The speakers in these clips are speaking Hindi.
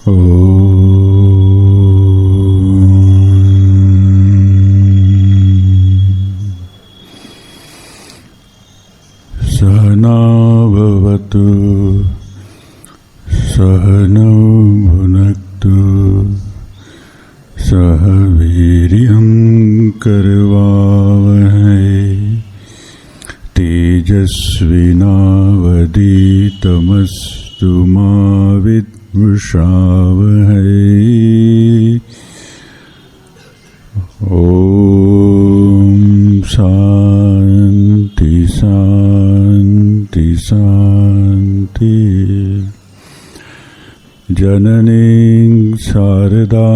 सहना भवतु सहनौ भुनक्तु सह वीर्यं करवावहै तेजस्विनावधीतमस्तु मा विद्विषावहै। ओम शांति शांति शांति। जननीं शारदा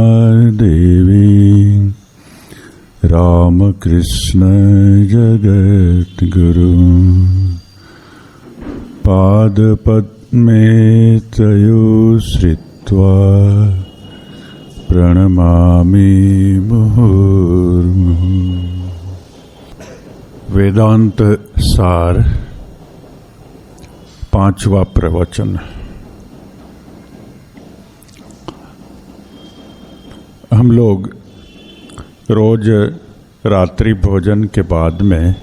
देवी रामकृष्ण जगद्गुरु पादपद्मे तयोश्रित्वा प्रणमामि मुहुर्मुहुः। वेदांत सार, 5वां प्रवचन। हम लोग रोज रात्रि भोजन के बाद में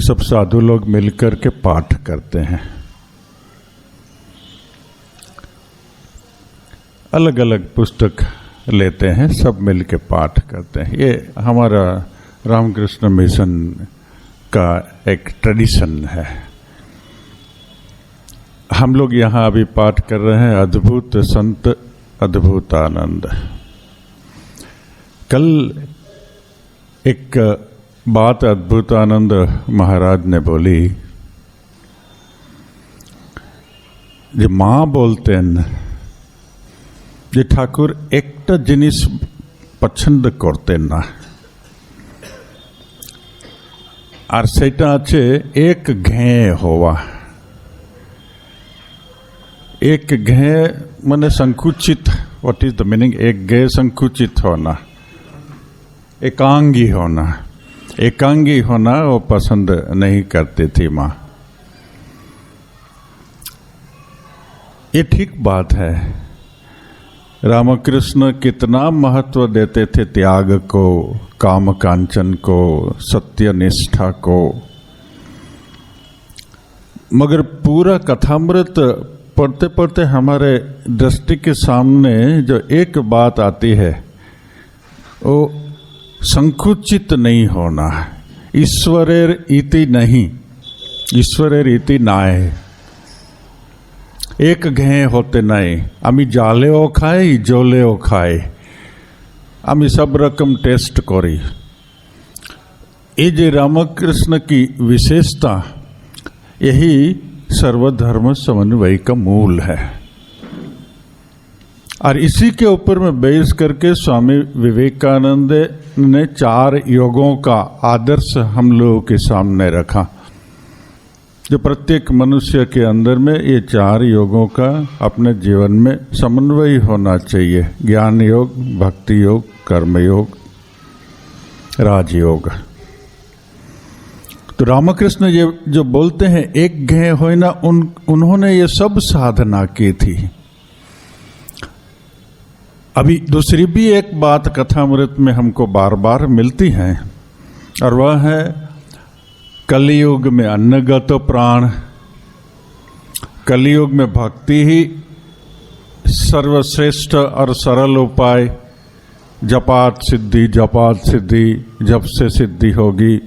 सब साधु लोग मिलकर के पाठ करते हैं। अलग अलग पुस्तक लेते हैं, सब मिल के पाठ करते हैं। ये हमारा रामकृष्ण मिशन का एक ट्रेडिशन है। हम लोग यहाँ अभी पाठ कर रहे हैं अद्भुत संत अद्भुतानंद। कल एक बात अद्भुतानंद महाराज ने बोली, जो माँ बोलते हैं जे ठाकुर एक जिनिस पसंद करते ना और सेटा आछे एक घे होवा। एक घे माने संकुचित। What is the meaning? एक घे संकुचित होना, एकांगी होना। एकांगी होना वो पसंद नहीं करती थी माँ। ये ठीक बात है। रामकृष्ण कितना महत्व देते थे त्याग को, काम कांचन को, सत्य निष्ठा को। मगर पूरा कथामृत पढ़ते पढ़ते हमारे दृष्टि के सामने जो एक बात आती है वो संकुचित नहीं होना। ईश्वरेर इति नहीं, ईश्वरेर इति नाय। एक घे होते नहीं। आमी जालेओ खाई जोलेओ खाई, आमी सब रकम टेस्ट करी। ये जे रामकृष्ण की विशेषता, यही सर्वधर्म समन्वय का मूल है। और इसी के ऊपर में बेस करके स्वामी विवेकानंद ने 4 योगों का आदर्श हम लोगों के सामने रखा, जो प्रत्येक मनुष्य के अंदर में ये 4 योगों का अपने जीवन में समन्वय होना चाहिए। ज्ञान योग, भक्ति योग, कर्म योग, राजयोग। तो रामकृष्ण ये जो बोलते हैं एक घे होय ना, उन्होंने ये सब साधना की थी। अभी दूसरी भी एक बात कथामृत में हमको बार बार मिलती है, और वह है कलियुग में अन्नगत प्राण। कलियुग में भक्ति ही सर्वश्रेष्ठ और सरल उपाय। जपात सिद्धि, जपात सिद्धि, जप से सिद्धि होगी।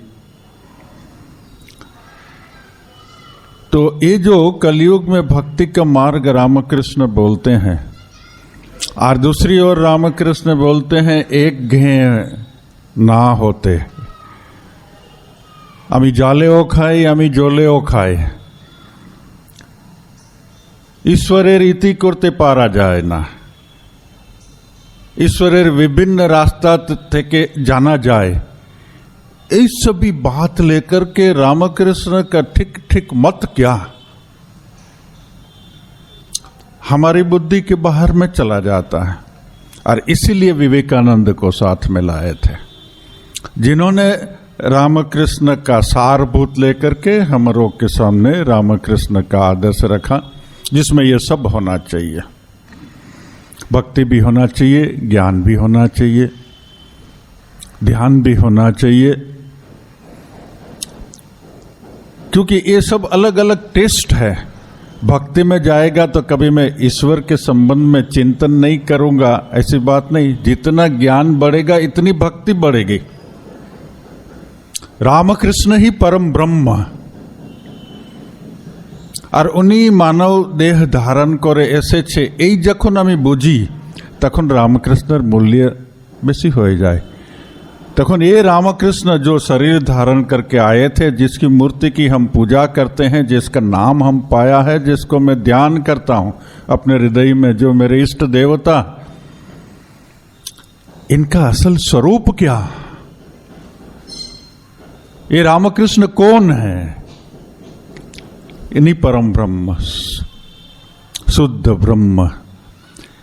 तो ये जो कलियुग में भक्ति का मार्ग रामकृष्ण बोलते हैं, और दूसरी ओर रामकृष्ण बोलते हैं एक घे ना होते। आमी जालेओ खाई, आमी जोलेओ खाई। ईश्वरेर इति करते पारा जाए ना। ईश्वरेर विभिन्न रास्ता থেকে जाना जाए। इस सभी बात लेकर के रामकृष्ण का ठीक ठीक मत क्या हमारी बुद्धि के बाहर में चला जाता है। और इसीलिए विवेकानंद को साथ में लाए थे, जिन्होंने रामकृष्ण का सारभूत लेकर के हमरों के सामने रामकृष्ण का आदर्श रखा, जिसमें ये सब होना चाहिए। भक्ति भी होना चाहिए, ज्ञान भी होना चाहिए, ध्यान भी होना चाहिए, क्योंकि ये सब अलग अलग टेस्ट है। भक्ति में जाएगा तो कभी मैं ईश्वर के संबंध में चिंतन नहीं करूंगा, ऐसी बात नहीं। जितना ज्ञान बढ़ेगा इतनी भक्ति बढ़ेगी। रामकृष्ण ही परम ब्रह्म, और उन्हीं मानव देह धारण करे एसेছে, এই যখন আমি বুঝি তখন রামকৃষ্ণের মূল্য বেশি হয়ে যায়। तखन ये रामकृष्ण जो शरीर धारण करके आए थे, जिसकी मूर्ति की हम पूजा करते हैं, जिसका नाम हम पाया है, जिसको मैं ध्यान करता हूं अपने हृदय में, जो मेरे इष्ट देवता, इनका असल स्वरूप क्या? ये रामकृष्ण कौन है? इन्हीं परम ब्रह्म, शुद्ध ब्रह्म।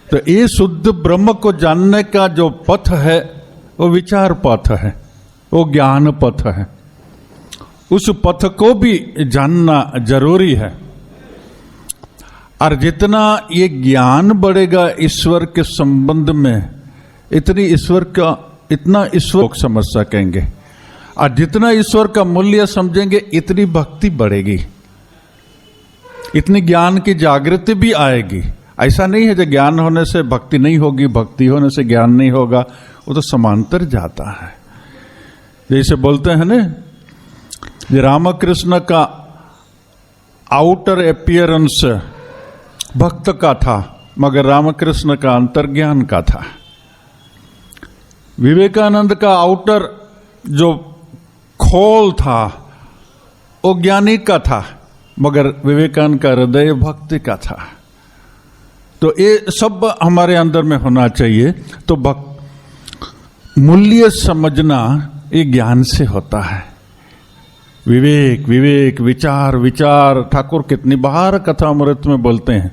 तो ये शुद्ध ब्रह्म को जानने का जो पथ है वो विचार पथ है, वो ज्ञान पथ है। उस पथ को भी जानना जरूरी है। और जितना ये ज्ञान बढ़ेगा ईश्वर के संबंध में, इतना ईश्वर को समझ सकेंगे। और जितना ईश्वर का मूल्य समझेंगे इतनी भक्ति बढ़ेगी, इतनी ज्ञान की जागृति भी आएगी। ऐसा नहीं है जो ज्ञान होने से भक्ति नहीं होगी, भक्ति होने से ज्ञान नहीं होगा, वो तो समांतर जाता है। जैसे बोलते हैं ना, रामकृष्ण का आउटर अपीयरेंस भक्त का था, मगर रामकृष्ण का अंतर्ज्ञान का था। विवेकानंद का आउटर जो खोल था वो ज्ञानी का था, मगर विवेकानंद का हृदय भक्ति का था। तो ये सब हमारे अंदर में होना चाहिए। तो मूल्य समझना ये ज्ञान से होता है। विवेक विवेक, विचार विचार, ठाकुर कितनी बार कथा अमृत में बोलते हैं,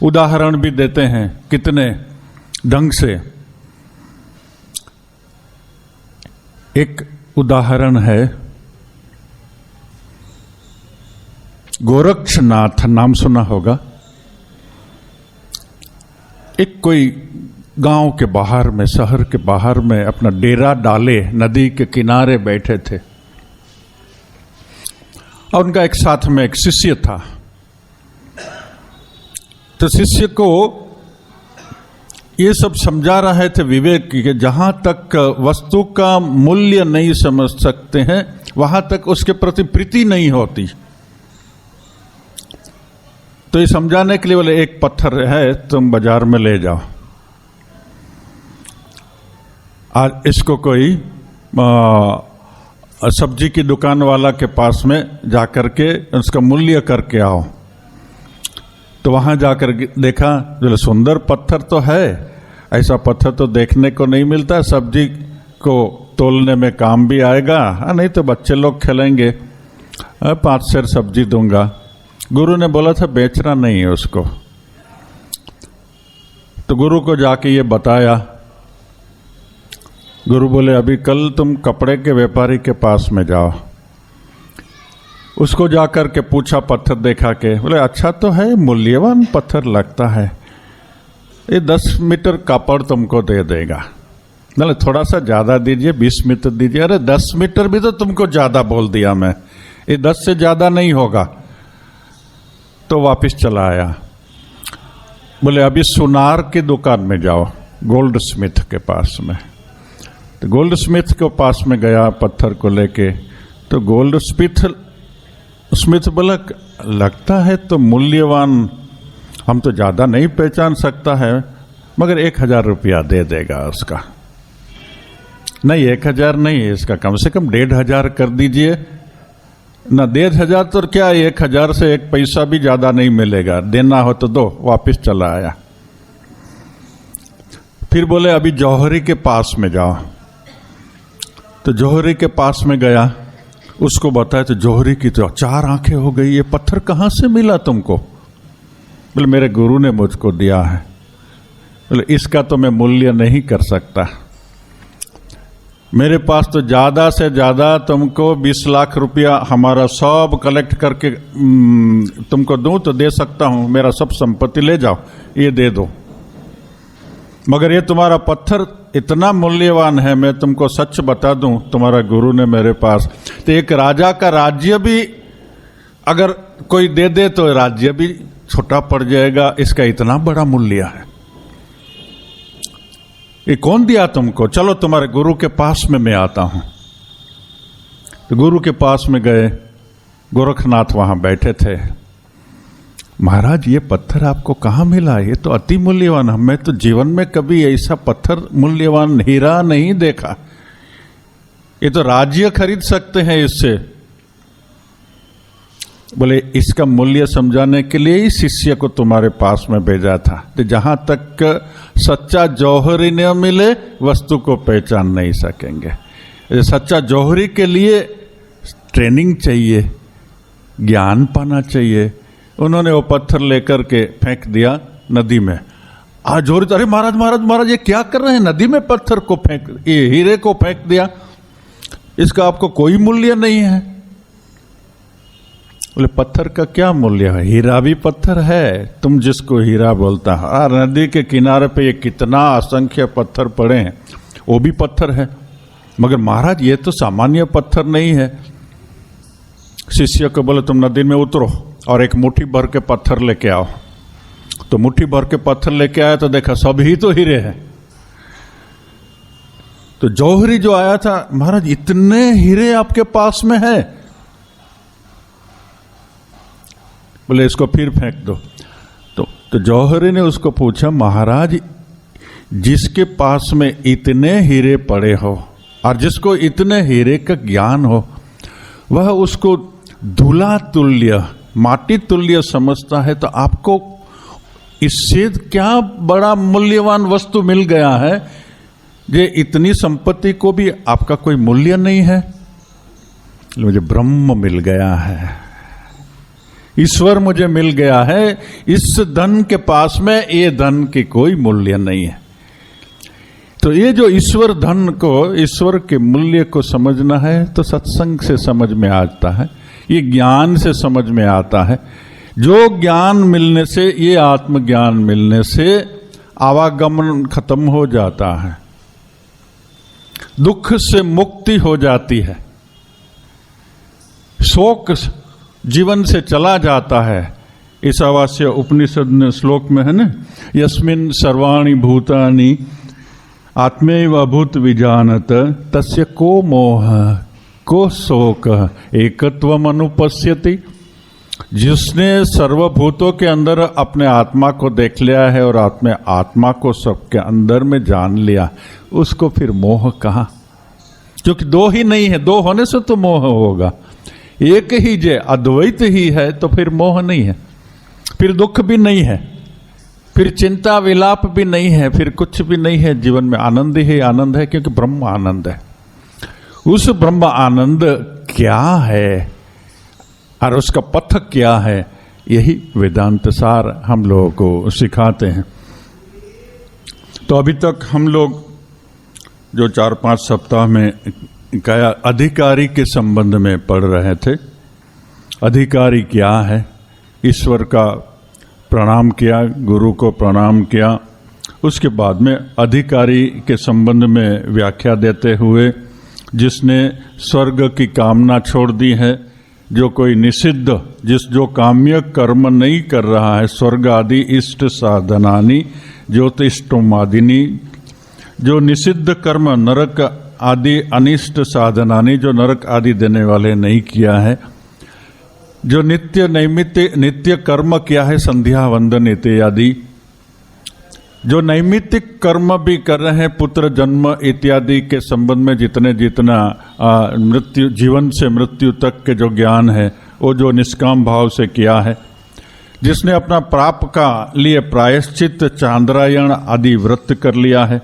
उदाहरण भी देते हैं कितने ढंग से। एक उदाहरण है, गोरक्षनाथ नाम सुना होगा। एक कोई गांव के बाहर में, शहर के बाहर में अपना डेरा डाले नदी के किनारे बैठे थे, और उनका एक साथ में एक शिष्य था। तो शिष्य को ये सब समझा रहे थे विवेक कि जहां तक वस्तु का मूल्य नहीं समझ सकते हैं, वहां तक उसके प्रति प्रीति नहीं होती। तो ये समझाने के लिए बोले, एक पत्थर है, तुम बाजार में ले जाओ और इसको कोई सब्जी की दुकान वाला के पास में जाकर के उसका मूल्य करके आओ। तो वहां जाकर देखा, जो सुंदर पत्थर तो है, ऐसा पत्थर तो देखने को नहीं मिलता, सब्जी को तोलने में काम भी आएगा, नहीं तो बच्चे लोग खेलेंगे, 5 सेर सब्जी दूंगा। गुरु ने बोला था बेचना नहीं है उसको। तो गुरु को जाके ये बताया। गुरु बोले, अभी कल तुम कपड़े के व्यापारी के पास में जाओ, उसको जाकर के पूछा, पत्थर देखा के, बोले अच्छा तो है, मूल्यवान पत्थर लगता है, ये 10 मीटर कपड़ तुमको दे देगा। बोले थोड़ा सा ज्यादा दीजिए, 20 मीटर दीजिए। अरे 10 मीटर भी तो तुमको ज्यादा बोल दिया मैं, ये 10 से ज्यादा नहीं होगा। तो वापिस चला आया। बोले अभी सुनार की दुकान में जाओ, गोल्ड स्मिथ के पास में। तो गोल्ड स्मिथ के पास में गया पत्थर को लेके। तो गोल्ड स्मिथ बोला, लगता है तो मूल्यवान, हम तो ज्यादा नहीं पहचान सकता है, मगर 1000 रुपया दे देगा उसका। नहीं 1000 नहीं, इसका कम से कम 1500 कर दीजिए ना। 1500 तो क्या, 1000 से 1 पैसा भी ज्यादा नहीं मिलेगा, देना हो तो दो। वापिस चला आया। फिर बोले अभी जौहरी के पास में जाओ। तो जौहरी के पास में गया, उसको बताया। तो जौहरी की तो 4 आंखें हो गई, ये पत्थर कहां से मिला तुमको? बोले मेरे गुरु ने मुझको दिया है। बोले इसका तो मैं मूल्य नहीं कर सकता, मेरे पास तो ज्यादा से ज्यादा तुमको 20 लाख रुपया हमारा सब कलेक्ट करके तुमको दूं तो दे सकता हूं, मेरा सब संपत्ति ले जाओ, ये दे दो। मगर ये तुम्हारा पत्थर इतना मूल्यवान है, मैं तुमको सच बता दूं, तुम्हारा गुरु ने मेरे पास, तो एक राजा का राज्य भी अगर कोई दे दे तो राज्य भी छोटा पड़ जाएगा, इसका इतना बड़ा मूल्य है। ये कौन दिया तुमको? चलो तुम्हारे गुरु के पास में मैं आता हूं। तो गुरु के पास में गए, गोरखनाथ वहां बैठे थे। महाराज ये पत्थर आपको कहाँ मिला? ये तो अति मूल्यवान, हमें तो जीवन में कभी ऐसा पत्थर मूल्यवान हीरा नहीं देखा, ये तो राज्य खरीद सकते हैं इससे। बोले इसका मूल्य समझाने के लिए ही शिष्य को तुम्हारे पास में भेजा था, तो जहां तक सच्चा जौहरी न मिले वस्तु को पहचान नहीं सकेंगे। सच्चा जौहरी के लिए ट्रेनिंग चाहिए, ज्ञान पाना चाहिए। उन्होंने वो पत्थर लेकर के फेंक दिया नदी में। आज जौहरी, अरे महाराज महाराज महाराज ये क्या कर रहे हैं? नदी में पत्थर को फेंक, ये हीरे को फेंक दिया, इसका आपको कोई मूल्य नहीं है। बोले पत्थर का क्या मूल्य है? हीरा भी पत्थर है, तुम जिसको हीरा बोलता है। नदी के किनारे पे ये कितना असंख्य पत्थर पड़े हैं, वो भी पत्थर है, मगर महाराज ये तो सामान्य पत्थर नहीं है। शिष्य को बोले तुम नदी में उतरो और एक मुट्ठी भर के पत्थर लेके आओ। तो मुट्ठी भर के पत्थर लेके आया तो देखा सब ही तो हीरे हैं। तो जौहरी जो आया था, महाराज इतने हीरे आपके पास में है? बोले इसको फिर फेंक दो। तो जौहरी ने उसको पूछा, महाराज जिसके पास में इतने हीरे पड़े हो और जिसको इतने हीरे का ज्ञान हो, वह उसको धूला तुल्य, माटी तुल्य समझता है, तो आपको इससे क्या बड़ा मूल्यवान वस्तु मिल गया है? ये इतनी संपत्ति को भी आपका कोई मूल्य नहीं है। मुझे ब्रह्म मिल गया है, ईश्वर मुझे मिल गया है, इस धन के पास में ये धन की कोई मूल्य नहीं है। तो ये जो ईश्वर धन को, ईश्वर के मूल्य को समझना है तो सत्संग से समझ में आता है, ये ज्ञान से समझ में आता है। जो ज्ञान मिलने से, ये आत्मज्ञान मिलने से आवागमन खत्म हो जाता है, दुख से मुक्ति हो जाती है, शोक जीवन से चला जाता है। ईशावास्य उपनिषद ने श्लोक में है ना, यस्मिन् सर्वाणि भूतानि आत्मैव अभूत विजानत तस्य को मोह को शोक एकत्वम अनुपश्यति। जिसने सर्वभूतों के अंदर अपने आत्मा को देख लिया है और अपने आत्मा को सबके अंदर में जान लिया, उसको फिर मोह कहाँ? क्योंकि दो ही नहीं है, दो होने से तो मोह होगा। एक ही जे अद्वैत ही है तो फिर मोह नहीं है, फिर दुख भी नहीं है, फिर चिंता विलाप भी नहीं है, फिर कुछ भी नहीं है। जीवन में आनंद ही आनंद है, क्योंकि ब्रह्म आनंद है। उस ब्रह्म आनंद क्या है और उसका पथ क्या है, यही वेदांत सार हम लोगों को सिखाते हैं। तो अभी तक हम लोग जो 4-5 सप्ताह में क्या अधिकारी के संबंध में पढ़ रहे थे। अधिकारी क्या है? ईश्वर का प्रणाम किया, गुरु को प्रणाम किया, उसके बाद में अधिकारी के संबंध में व्याख्या देते हुए, जिसने स्वर्ग की कामना छोड़ दी है, जो कोई निषिद्ध, जो काम्य कर्म नहीं कर रहा है, स्वर्ग आदि इष्ट साधनानि ज्योतिष्टोमादिनी, जो निषिद्ध कर्म नरक आदि अनिष्ट साधनानि, जो नरक आदि देने वाले नहीं किया है, जो नित्य कर्म किया है, संध्या वंदन इत्यादि, जो नैमित्तिक कर्म भी कर रहे हैं, पुत्र जन्म इत्यादि के संबंध में जितना मृत्यु, जीवन से मृत्यु तक के जो ज्ञान है, वो जो निष्काम भाव से किया है, जिसने अपना पाप का लिए प्रायश्चित चांद्रायण आदि व्रत कर लिया है,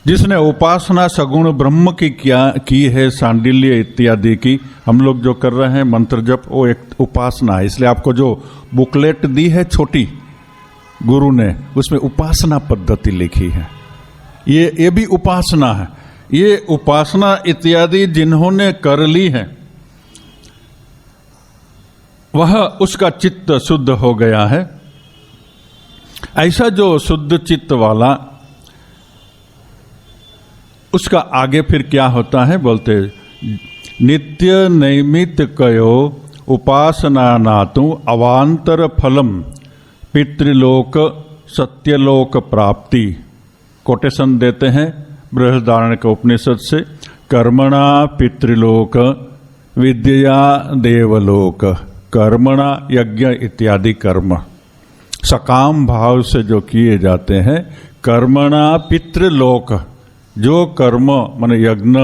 जिसने उपासना सगुण ब्रह्म की है, सांडिल्य इत्यादि की, हम लोग जो कर रहे हैं मंत्र जप, वो एक उपासना है। इसलिए आपको जो बुकलेट दी है छोटी गुरु ने, उसमें उपासना पद्धति लिखी है। ये भी उपासना है। ये उपासना इत्यादि जिन्होंने कर ली है, वह उसका चित्त शुद्ध हो गया है। ऐसा जो शुद्ध चित्त वाला उसका आगे फिर क्या होता है, बोलते नित्य नैमित कयो उपासना नातु अवांतर फलम पितृलोक सत्यलोक प्राप्ति। कोटेशन देते हैं बृहदारण्यक उपनिषद से, कर्मणा पितृलोक विद्या देवलोक, कर्मणा यज्ञ इत्यादि कर्म सकाम भाव से जो किए जाते हैं, कर्मणा पितृलोक, जो कर्म माने यज्ञ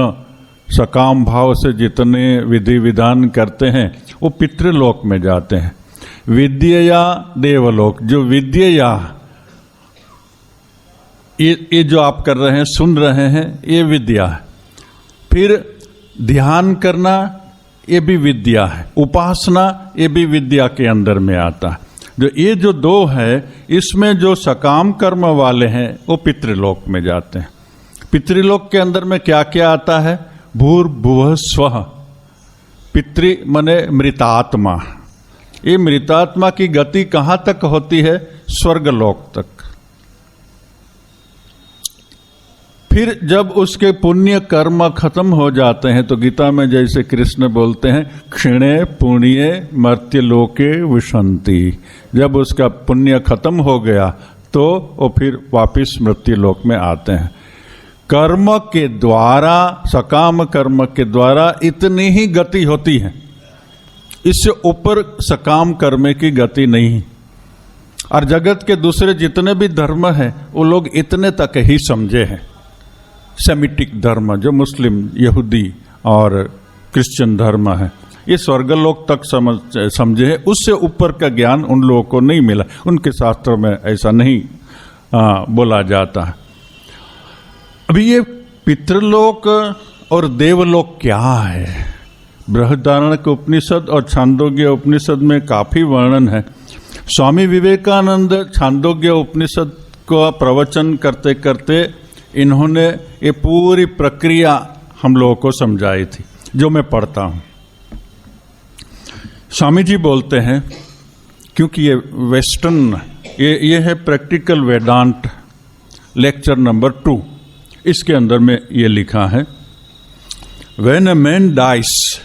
सकाम भाव से जितने विधि विधान करते हैं वो पितृलोक में जाते हैं। विद्या देवलोक, जो विद्या ये जो आप कर रहे हैं, सुन रहे हैं, ये विद्या है। फिर ध्यान करना ये भी विद्या है, उपासना ये भी विद्या के अंदर में आता है। जो ये जो दो है, इसमें जो सकाम कर्म वाले हैं वो पितृलोक में जाते हैं। पितृलोक के अंदर में क्या क्या आता है, भूर्भुवः स्वः, पितृ मने मृतात्मा। ये मृतात्मा की गति कहाँ तक होती है, स्वर्गलोक तक। फिर जब उसके पुण्य कर्म खत्म हो जाते हैं तो गीता में जैसे कृष्ण बोलते हैं, क्षीणे पुण्ये मर्त्यलोके विशन्ति। जब उसका पुण्य खत्म हो गया तो वो फिर वापिस मृत्युलोक में आते हैं। कर्म के द्वारा, सकाम कर्म के द्वारा इतनी ही गति होती है, इससे ऊपर सकाम कर्म की गति नहीं। और जगत के दूसरे जितने भी धर्म हैं वो लोग इतने तक ही समझे हैं। सेमिटिक धर्म जो मुस्लिम, यहूदी और क्रिश्चियन धर्म है, ये स्वर्गलोक तक समझे हैं, उससे ऊपर का ज्ञान उन लोगों को नहीं मिला। उनके शास्त्रों में ऐसा नहीं बोला जाता है। अभी ये पितृलोक और देवलोक क्या है, बृहदारण्यक उपनिषद और छांदोग्य उपनिषद में काफी वर्णन है। स्वामी विवेकानंद छांदोग्य उपनिषद का प्रवचन करते करते इन्होंने ये पूरी प्रक्रिया हम लोगों को समझाई थी, जो मैं पढ़ता हूं। स्वामी जी बोलते हैं, क्योंकि ये वेस्टर्न, ये है प्रैक्टिकल वेदांत लेक्चर नंबर 2, इसके अंदर में ये लिखा है, When a man dies,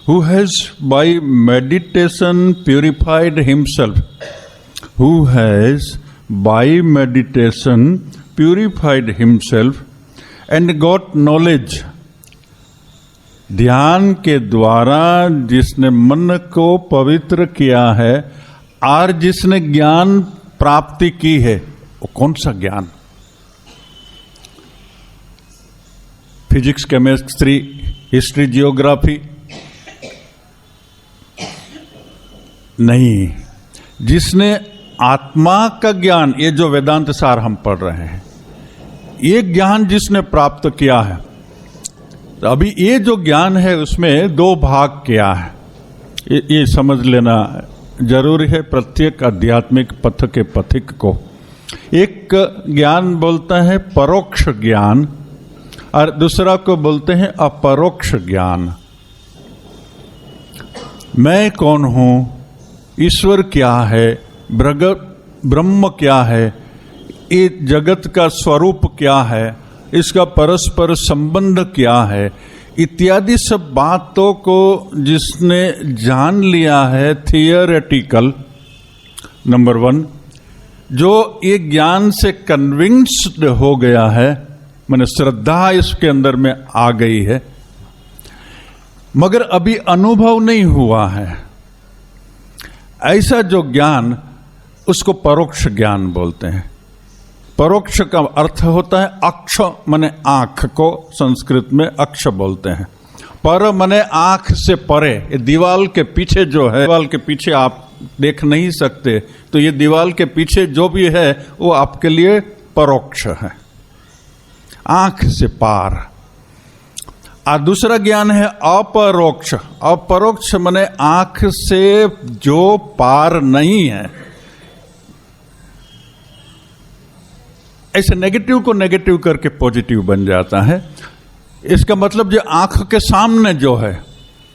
who has by meditation purified himself, who has by meditation purified himself and got knowledge, ध्यान के द्वारा जिसने मन को पवित्र किया है और जिसने ज्ञान प्राप्ति की है, वो कौन सा ज्ञान? फिजिक्स, केमिस्ट्री, हिस्ट्री, जियोग्राफी नहीं, जिसने आत्मा का ज्ञान, ये जो वेदांत सार हम पढ़ रहे हैं, ये ज्ञान जिसने प्राप्त किया है। तो अभी ये जो ज्ञान है उसमें 2 भाग क्या है, ये समझ लेना जरूरी है प्रत्येक आध्यात्मिक पथ के पथिक को। एक ज्ञान बोलता है परोक्ष ज्ञान और दूसरा को बोलते हैं अपरोक्ष ज्ञान। मैं कौन हूं, ईश्वर क्या है, ब्रह्म क्या है, ये जगत का स्वरूप क्या है, इसका परस्पर संबंध क्या है, इत्यादि सब बातों को जिसने जान लिया है थियोरेटिकल, नंबर 1, जो ये ज्ञान से कन्विंस्ड हो गया है, माने श्रद्धा इसके अंदर में आ गई है, मगर अभी अनुभव नहीं हुआ है, ऐसा जो ज्ञान, उसको परोक्ष ज्ञान बोलते हैं। परोक्ष का अर्थ होता है अक्ष, माने आंख को संस्कृत में अक्ष बोलते हैं। पर माने आंख से परे, ये दीवाल के पीछे जो है, दीवाल के पीछे आप देख नहीं सकते, तो ये दीवाल के पीछे जो भी है वो आपके लिए परोक्ष है, आंख से पार। और दूसरा ज्ञान है अपरोक्ष। अपरोक्ष माने आंख से जो पार नहीं है। ऐसे नेगेटिव को नेगेटिव करके पॉजिटिव बन जाता है। इसका मतलब जो आंख के सामने जो है,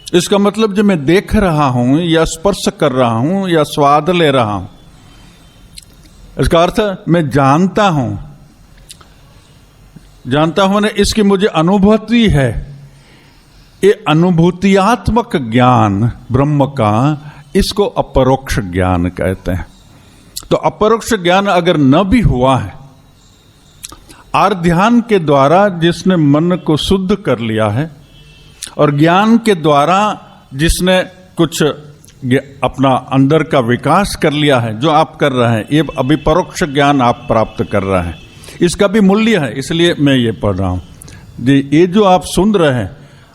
इसका मतलब जो मैं देख रहा हूं या स्पर्श कर रहा हूं या स्वाद ले रहा हूं, इसका अर्थ मैं जानता हूं। जानता हूं, इसकी मुझे अनुभूति है। ये अनुभूतियात्मक ज्ञान ब्रह्म का, इसको अपरोक्ष ज्ञान कहते हैं। तो अपरोक्ष ज्ञान अगर न भी हुआ है, और ध्यान के द्वारा जिसने मन को शुद्ध कर लिया है और ज्ञान के द्वारा जिसने कुछ अपना अंदर का विकास कर लिया है, जो आप कर रहे हैं, ये अभी परोक्ष ज्ञान आप प्राप्त कर रहे हैं, इसका भी मूल्य है। इसलिए मैं ये पढ़ रहा हूं। ये जो आप सुन रहे हैं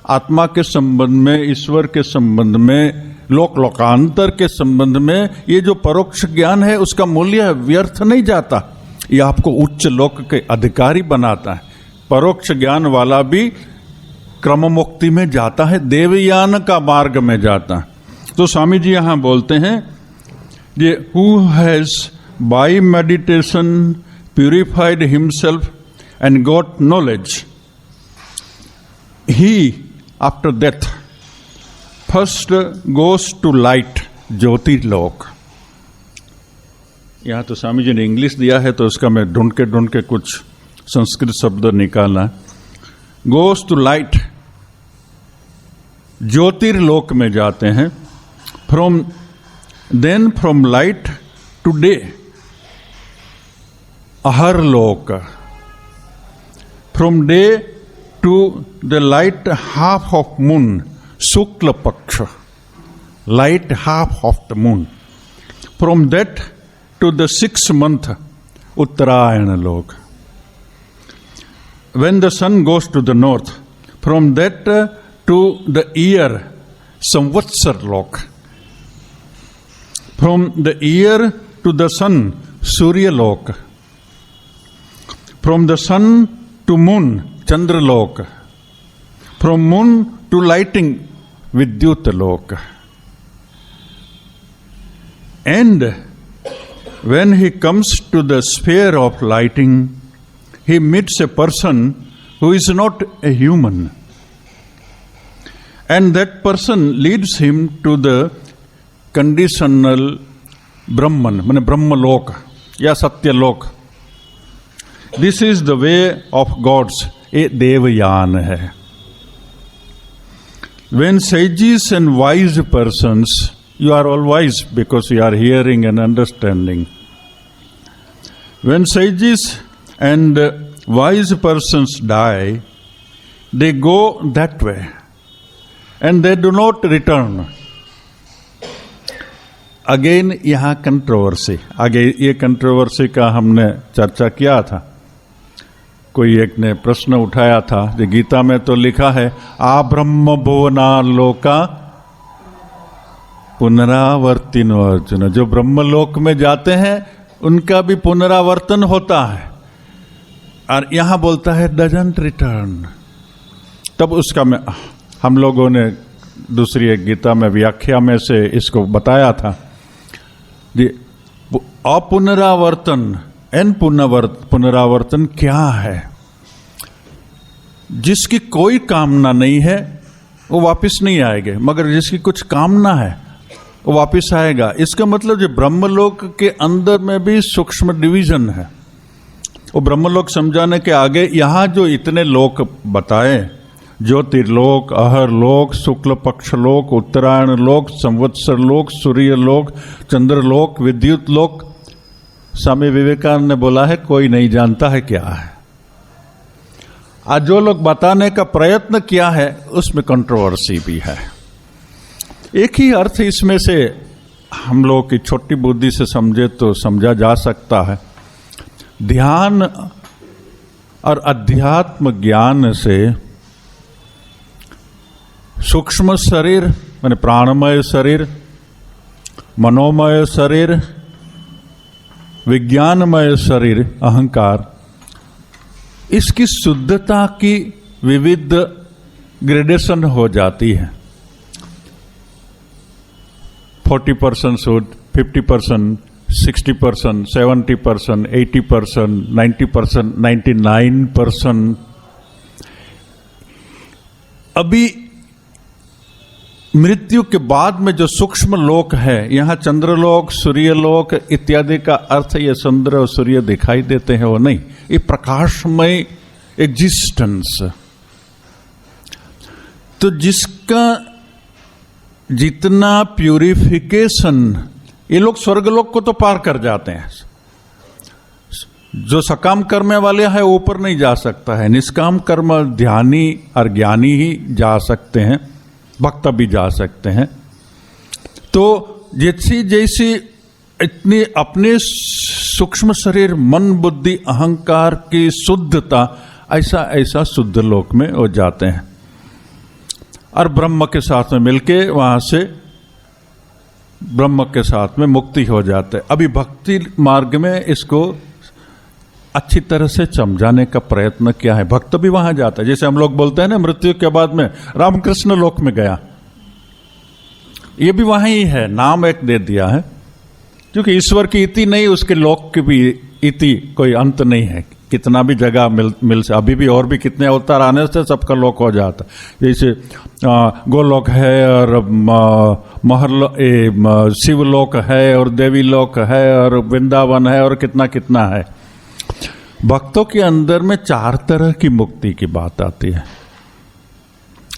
आत्मा के संबंध में, ईश्वर के संबंध में, लोकांतर के संबंध में, ये जो परोक्ष ज्ञान है उसका मूल्य व्यर्थ नहीं जाता। ये आपको उच्च लोक के अधिकारी बनाता है। परोक्ष ज्ञान वाला भी क्रम मुक्ति में जाता है, देवयान का मार्ग में जाता है। तो स्वामी जी यहां बोलते हैं, ये who has by meditation purified himself and got knowledge, he after death first goes to light, Jyotirlok. यहां तो स्वामी जी ने इंग्लिश दिया है, तो उसका मैं ढूंढ के कुछ संस्कृत शब्द निकाला। गोस टू लाइट, ज्योतिर्लोक में जाते हैं। From light to day, Aharlok. From day to the light half of moon, Shukla Paksha, light half of the moon. From that to the 6th month, Uttarayan lok. When the sun goes to the north, from that to the year, Samvatsar lok. From the year to the sun, Surya lok. From the sun to moon, Chandra lok. From moon to lighting, Vidyut lok. And when he comes to the sphere of lighting, he meets a person who is not a human. And that person leads him to the conditional Brahman, माने ब्रह्मलोक या Satyalok. This is the way of gods, ये देवयान है। When sages and wise persons, you are all wise because you are hearing and understanding. When sages and wise persons die, they go that way and they do not return. Again यहाँ कंट्रोवर्सी, आगे ये कंट्रोवर्सी का हमने चर्चा किया था। कोई एक ने प्रश्न उठाया था, जो गीता में तो लिखा है आ ब्रह्म भुवना लोका पुनरावर्तिनो अर्जुन, जो ब्रह्मलोक में जाते हैं उनका भी पुनरावर्तन होता है। और यहां बोलता है डजंट रिटर्न। तब उसका में हम लोगों ने दूसरी एक गीता में व्याख्या में से इसको बताया था, अपुनरावर्तन एन पुनरावर्तन क्या है। जिसकी कोई कामना नहीं है वो वापस नहीं आएंगे, मगर जिसकी कुछ कामना है वो वापस आएगा। इसका मतलब जो ब्रह्मलोक के अंदर में भी सूक्ष्म डिवीजन है। वो ब्रह्मलोक समझाने के आगे यहां जो इतने लोक बताए, ज्योतिर्लोक, अहरलोक, शुक्ल पक्ष लोक, उत्तरायण लोक, संवत्सर लोक, सूर्य लोक, चंद्रलोक, विद्युत लोक, स्वामी विवेकानंद ने बोला है कोई नहीं जानता है क्या है। आज जो लोग बताने का प्रयत्न किया है उसमें कंट्रोवर्सी भी है। एक ही अर्थ इसमें से हम लोग की छोटी बुद्धि से समझे तो समझा जा सकता है, ध्यान और अध्यात्म ज्ञान से सूक्ष्म शरीर माने प्राणमय शरीर, मनोमय शरीर, विज्ञानमय शरीर, अहंकार, इसकी शुद्धता की विविध ग्रेडेशन हो जाती है। 40% शुद्ध, 50%, 60%, 70%, 80%, 90%, 99%। अभी मृत्यु के बाद में जो सूक्ष्म लोक है, यहां चंद्रलोक, सूर्यलोक इत्यादि का अर्थ ये चंद्र और सूर्य दिखाई देते हैं वो नहीं, ये प्रकाशमय एग्जिस्टेंस। तो जिसका जितना प्यूरिफिकेशन, ये लोग स्वर्गलोक को तो पार कर जाते हैं। जो सकाम कर्म वाले हैं वो ऊपर नहीं जा सकता है। निष्काम कर्म ध्यानी और ज्ञानी ही जा सकते हैं, भक्त भी जा सकते हैं। तो जैसी जैसी इतनी अपने सूक्ष्म शरीर, मन, बुद्धि, अहंकार की शुद्धता, ऐसा ऐसा शुद्ध लोक में हो जाते हैं और ब्रह्म के साथ में मिलके वहां से ब्रह्म के साथ में मुक्ति हो जाते हैं। अभी भक्ति मार्ग में इसको अच्छी तरह से समझाने का प्रयत्न किया है। भक्त भी वहां जाता है। जैसे हम लोग बोलते हैं ना, मृत्यु के बाद में रामकृष्ण लोक में गया, ये भी वहां ही है, नाम एक दे दिया है, क्योंकि ईश्वर की इति नहीं, उसके लोक की भी इति कोई अंत नहीं है। कितना भी जगह मिल से अभी भी और भी कितने अवतार आने से सबका लोक हो जाता। जैसे गोलोक है और शिवलोक है और देवी लोक है और वृंदावन है और कितना कितना है। भक्तों के अंदर में 4 तरह की मुक्ति की बात आती है।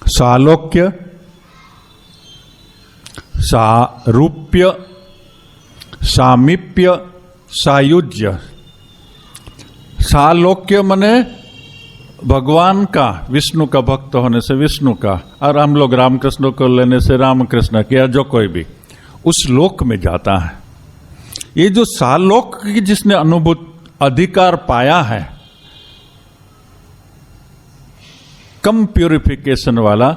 सालोक्य, सारूप्य, सामीप्य, सायुज्य। सालोक्य मने भगवान का, विष्णु का भक्त होने से विष्णु का, और हम लोग रामकृष्ण को लेने से रामकृष्ण किया, जो कोई भी उस लोक में जाता है। ये जो सालोक की जिसने अनुभूत अधिकार पाया है, कम प्यूरिफिकेशन वाला,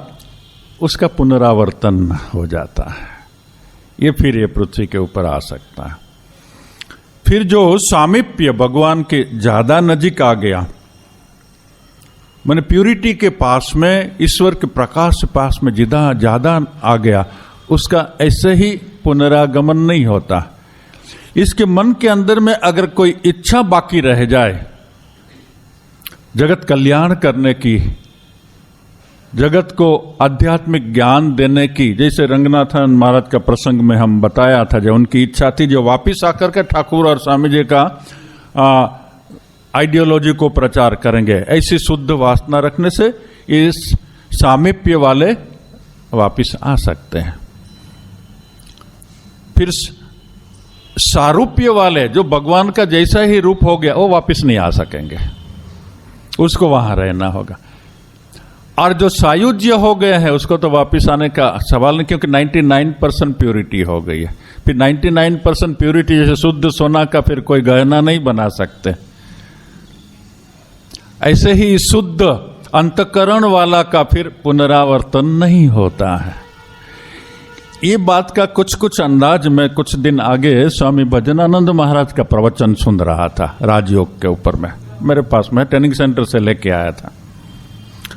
उसका पुनरावर्तन हो जाता है। ये फिर ये पृथ्वी के ऊपर आ सकता है। फिर जो सामीप्य, भगवान के ज्यादा नजीक आ गया, माने प्यूरिटी के पास में, ईश्वर के प्रकाश के पास में ज्यादा आ गया, उसका ऐसे ही पुनरागमन नहीं होता। इसके मन के अंदर में अगर कोई इच्छा बाकी रह जाए जगत कल्याण करने की, जगत को आध्यात्मिक ज्ञान देने की, जैसे रंगनाथन महाराज का प्रसंग में हम बताया था, जो उनकी इच्छा थी, जो वापिस आकर के ठाकुर और स्वामी जी का आइडियोलॉजी को प्रचार करेंगे, ऐसी शुद्ध वासना रखने से इस सामीप्य वाले वापिस आ सकते हैं। फिर सारूप्य वाले, जो भगवान का जैसा ही रूप हो गया, वो वापिस नहीं आ सकेंगे, उसको वहां रहना होगा। और जो सायुज्य हो गए हैं, उसको तो वापिस आने का सवाल नहीं, क्योंकि 99% प्यूरिटी हो गई है। फिर 99% प्यूरिटी, जैसे शुद्ध सोना का फिर कोई गहना नहीं बना सकते, ऐसे ही शुद्ध अंतकरण वाला का फिर पुनरावर्तन नहीं होता है। ये बात का कुछ कुछ अंदाज में कुछ दिन आगे स्वामी भजनानंद महाराज का प्रवचन सुन रहा था राजयोग के ऊपर में, मेरे पास में ट्रेनिंग सेंटर से लेके आया था।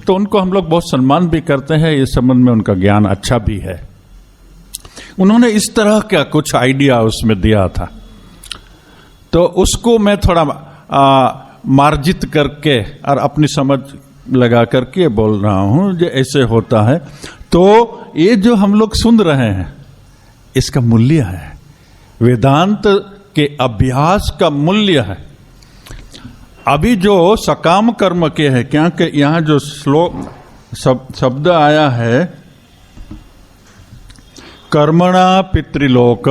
तो उनको हम लोग बहुत सम्मान भी करते हैं, इस संबंध में उनका ज्ञान अच्छा भी है। उन्होंने इस तरह का कुछ आइडिया उसमें दिया था, तो उसको मैं थोड़ा मार्जित करके और अपनी समझ लगा करके बोल रहा हूं, जो ऐसे होता है। तो ये जो हम लोग सुन रहे हैं, इसका मूल्य है, वेदांत के अभ्यास का मूल्य है। अभी जो सकाम कर्म के है, क्या कि यहां जो श्लोक शब्द आया है, कर्मणा पितृलोक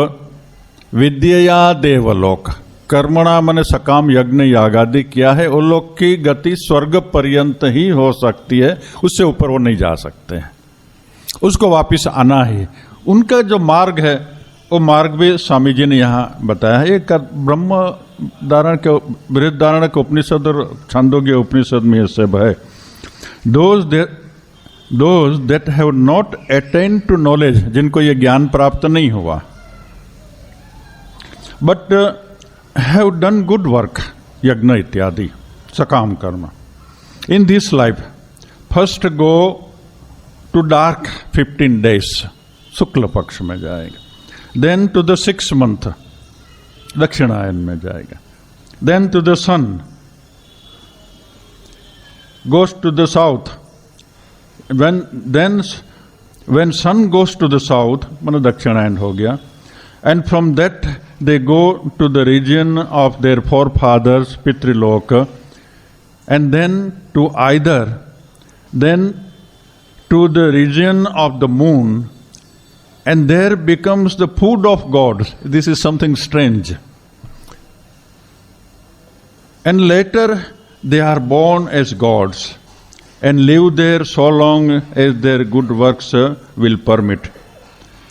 विद्यया देवलोक। कर्मणा माने सकाम यज्ञ याग आदि किया है, वो लोग की गति स्वर्ग पर्यंत ही हो सकती है, उससे ऊपर वो नहीं जा सकते हैं, उसको वापिस आना ही। उनका जो मार्ग है, वो मार्ग भी स्वामी जी ने यहाँ बताया है। एक ब्रह्म धारण के, बृहदारण्यक के उपनिषद और छांदोग्य उपनिषद में ये सब है। those that have not attained to knowledge, जिनको ये ज्ञान प्राप्त नहीं हुआ, but have done good work, यज्ञ इत्यादि सकाम कर्म, in this life first go to dark 15 days, शुक्ल पक्ष में जाएगा, then to the 6th month दक्षिणायन में जाएगा, then to the sun, goes to the south, when sun goes to the south माने दक्षिणायन हो गया, and from that they go to the region of their forefathers, पितृलोक, and then to either, then to the region of the moon, and there becomes the food of God. This is something strange. And later they are born as gods and live there so long as their good works will permit.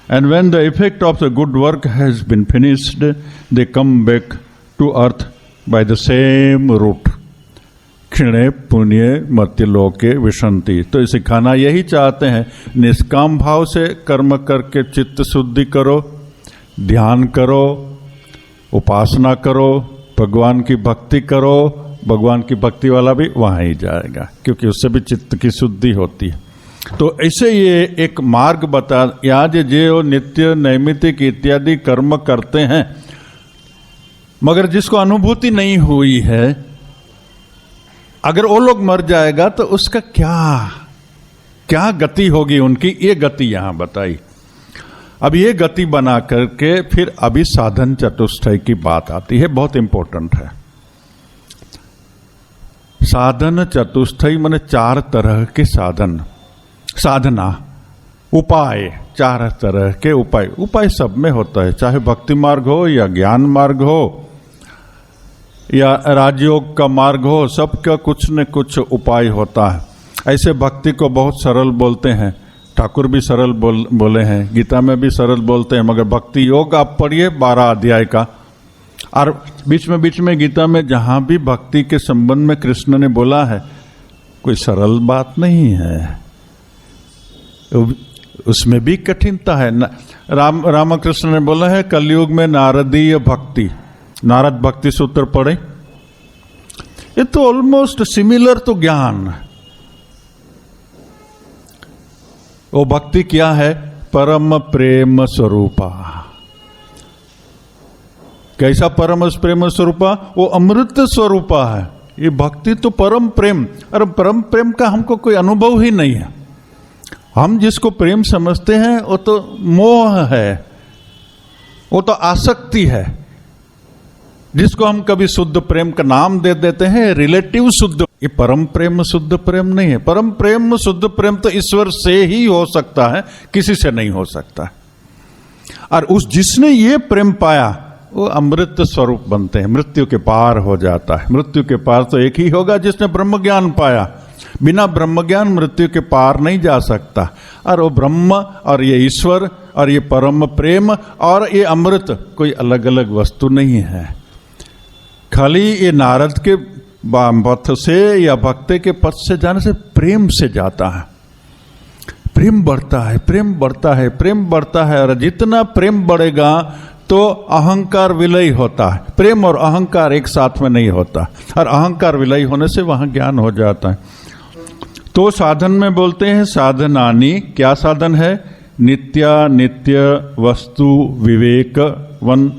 And when the effect of the good work has been finished, they come back to earth by the same route. क्षिणे पुण्य मर्त्यलोके विशंति। तो ये सिखाना यही चाहते हैं, निष्काम भाव से कर्म करके चित्त शुद्धि करो, ध्यान करो, उपासना करो, भगवान की भक्ति करो। भगवान की भक्ति वाला भी वहाँ ही जाएगा, क्योंकि उससे भी चित्त की शुद्धि होती है। तो ऐसे ये एक मार्ग बता, आज जो नित्य नैमित्तिक इत्यादि कर्म करते हैं, मगर जिसको अनुभूति नहीं हुई है, अगर वो लोग मर जाएगा तो उसका क्या गति होगी उनकी, ये गति यहां बताई। अब ये गति बना करके फिर अभी साधन चतुष्टय की बात आती है, बहुत इंपॉर्टेंट है। साधन चतुष्टय माने 4 तरह के साधन, साधना, उपाय, 4 तरह के उपाय। उपाय सब में होता है, चाहे भक्ति मार्ग हो या ज्ञान मार्ग हो या राजयोग का मार्ग हो, सबका कुछ न कुछ उपाय होता है। ऐसे भक्ति को बहुत सरल बोलते हैं, ठाकुर भी सरल बोले हैं, गीता में भी सरल बोलते हैं, मगर भक्ति योग आप पढ़िए 12 अध्याय का, और बीच में गीता में जहां भी भक्ति के संबंध में कृष्ण ने बोला है, कोई सरल बात नहीं है, उसमें भी कठिनता है। रामकृष्ण ने बोला है कलयुग में नारदीय भक्ति, नारद भक्ति सूत्र पढ़े, ये तो ऑलमोस्ट सिमिलर तो ज्ञान। वो भक्ति क्या है? परम प्रेम स्वरूपा। कैसा परम प्रेम स्वरूपा? वो अमृत स्वरूपा है। ये भक्ति तो परम प्रेम, और परम प्रेम का हमको कोई अनुभव ही नहीं है। हम जिसको प्रेम समझते हैं वो तो मोह है, वो तो आसक्ति है, जिसको हम कभी शुद्ध प्रेम का नाम दे देते हैं, रिलेटिव शुद्ध। ये परम प्रेम शुद्ध प्रेम नहीं है। परम प्रेम शुद्ध प्रेम तो ईश्वर से ही हो सकता है, किसी से नहीं हो सकता। और उस जिसने ये प्रेम पाया वो अमृत स्वरूप बनते हैं, मृत्यु के पार हो जाता है। मृत्यु के पार तो एक ही होगा जिसने ब्रह्म ज्ञान पाया, बिना ब्रह्म ज्ञान मृत्यु के पार नहीं जा सकता। और वो ब्रह्म और ये ईश्वर और ये परम प्रेम और ये अमृत कोई अलग अलग वस्तु नहीं है। खाली ये नारद के पथ से या भक्ति के पथ से जाने से प्रेम से जाता है, प्रेम बढ़ता है, प्रेम बढ़ता है, प्रेम बढ़ता है। और जितना प्रेम बढ़ेगा तो अहंकार विलय होता है। प्रेम और अहंकार एक साथ में नहीं होता, और अहंकार विलय होने से वहां ज्ञान हो जाता है। तो साधन में बोलते हैं साधनानि। क्या साधन है? नित्य वस्तु विवेक 1,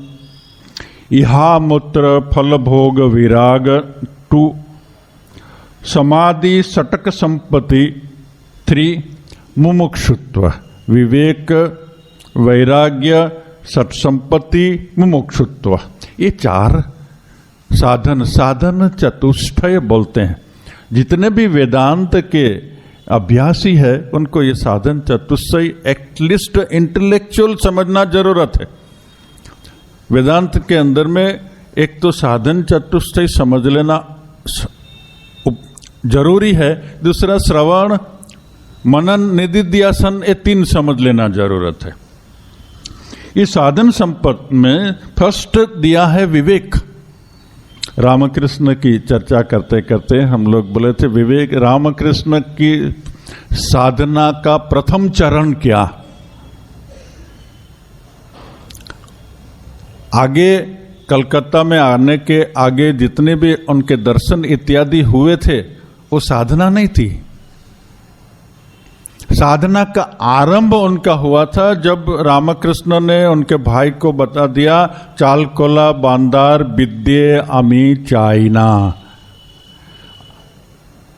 इहा मूत्र फल भोग विराग 2, समाधि सटक संपत्ति 3, मुमुक्षुत्व विवेक वैराग्य सट संपत्ति मुमुक्षुत्व। ये 4 साधन चतुष्टय बोलते हैं। जितने भी वेदांत के अभ्यासी है उनको ये साधन चतुष्टय एटलीस्ट इंटेलेक्चुअल समझना जरूरत है। वेदांत के अंदर में एक तो साधन चतुष्टय समझ लेना जरूरी है, दूसरा श्रवण मनन निधिध्यासन, ये 3 समझ लेना जरूरत है। इस साधन संपत्ति में फर्स्ट दिया है विवेक। रामकृष्ण की चर्चा करते करते हम लोग बोले थे विवेक, रामकृष्ण की साधना का प्रथम चरण क्या। आगे कलकत्ता में आने के आगे जितने भी उनके दर्शन इत्यादि हुए थे वो साधना नहीं थी। साधना का आरंभ उनका हुआ था जब रामकृष्ण ने उनके भाई को बता दिया चालकोला बांदार विद्ये अमी चाइना।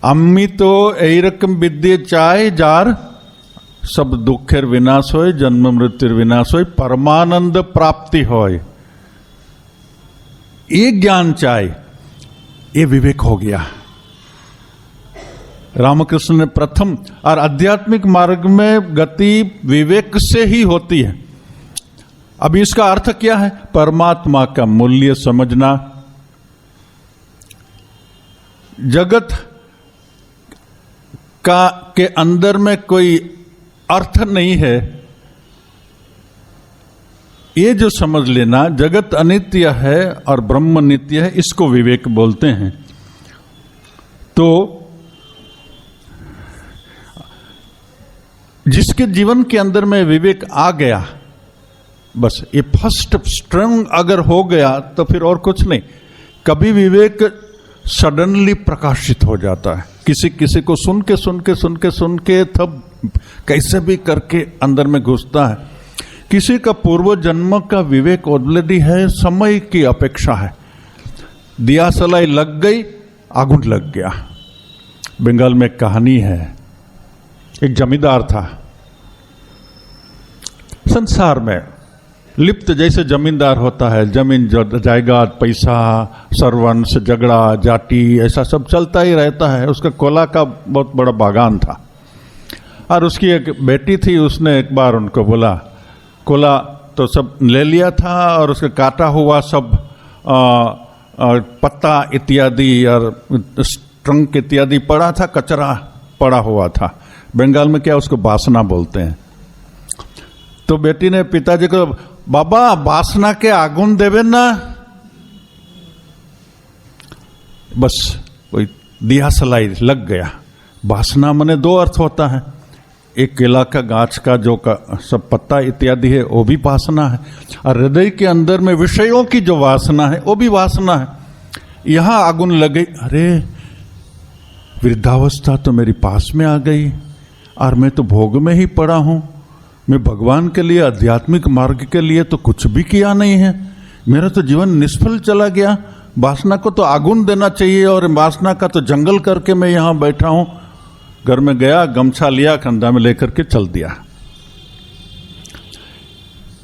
अम्मी तो यही रकम विद्ये चाय जार सब दुखेर विनाश होय, जन्म मृत्युर विनाश होय, परमानंद प्राप्ति होय, ये ज्ञान चाहे। ये विवेक हो गया। रामकृष्ण ने प्रथम, और आध्यात्मिक मार्ग में गति विवेक से ही होती है। अब इसका अर्थ क्या है? परमात्मा का मूल्य समझना, जगत का के अंदर में कोई अर्थ नहीं है, ये जो समझ लेना, जगत अनित्य है और ब्रह्म नित्य है, इसको विवेक बोलते हैं। तो जिसके जीवन के अंदर में विवेक आ गया, बस ये फर्स्ट स्ट्रंग अगर हो गया तो फिर और कुछ नहीं। कभी विवेक सडनली प्रकाशित हो जाता है, किसी किसी को सुन के तब कैसे भी करके अंदर में घुसता है। किसी का पूर्व जन्म का विवेक ऑलरेडी है, समय की अपेक्षा है। दिया सलाई लग गई, आगुन लग गया। बंगाल में एक कहानी है, एक जमींदार था। संसार में लिप्त जैसे जमींदार होता है, जमीन जायदाद, पैसा, सर्वंस, झगड़ा, जाति, ऐसा सब चलता ही रहता है। उसका कोला का बहुत बड़ा बागान था और उसकी एक बेटी थी। उसने एक बार उनको बोला, कोला तो सब ले लिया था और उसका काटा हुआ सब पत्ता इत्यादि और ट्रंक इत्यादि पड़ा था, कचरा पड़ा हुआ था। बंगाल में क्या उसको बासना बोलते हैं। तो बेटी ने पिताजी को, बाबा बासना के आगुन देवे ना। बस वही दिया सलाई लग गया। बासना मने दो अर्थ होता है, एक केला का गाछ का जो का सब पत्ता इत्यादि है वो भी वासना है, और हृदय के अंदर में विषयों की जो वासना है वो भी वासना है। यहां आगुन लग गई, अरे वृद्धावस्था तो मेरी पास में आ गई और मैं तो भोग में ही पड़ा हूं। मैं भगवान के लिए, आध्यात्मिक मार्ग के लिए तो कुछ भी किया नहीं है। मेरा तो जीवन निष्फल चला गया। वासना को तो आगुन देना चाहिए और वासना का तो जंगल करके मैं यहां बैठा हूं। घर में गया, गमछा लिया, कंधा में लेकर के चल दिया।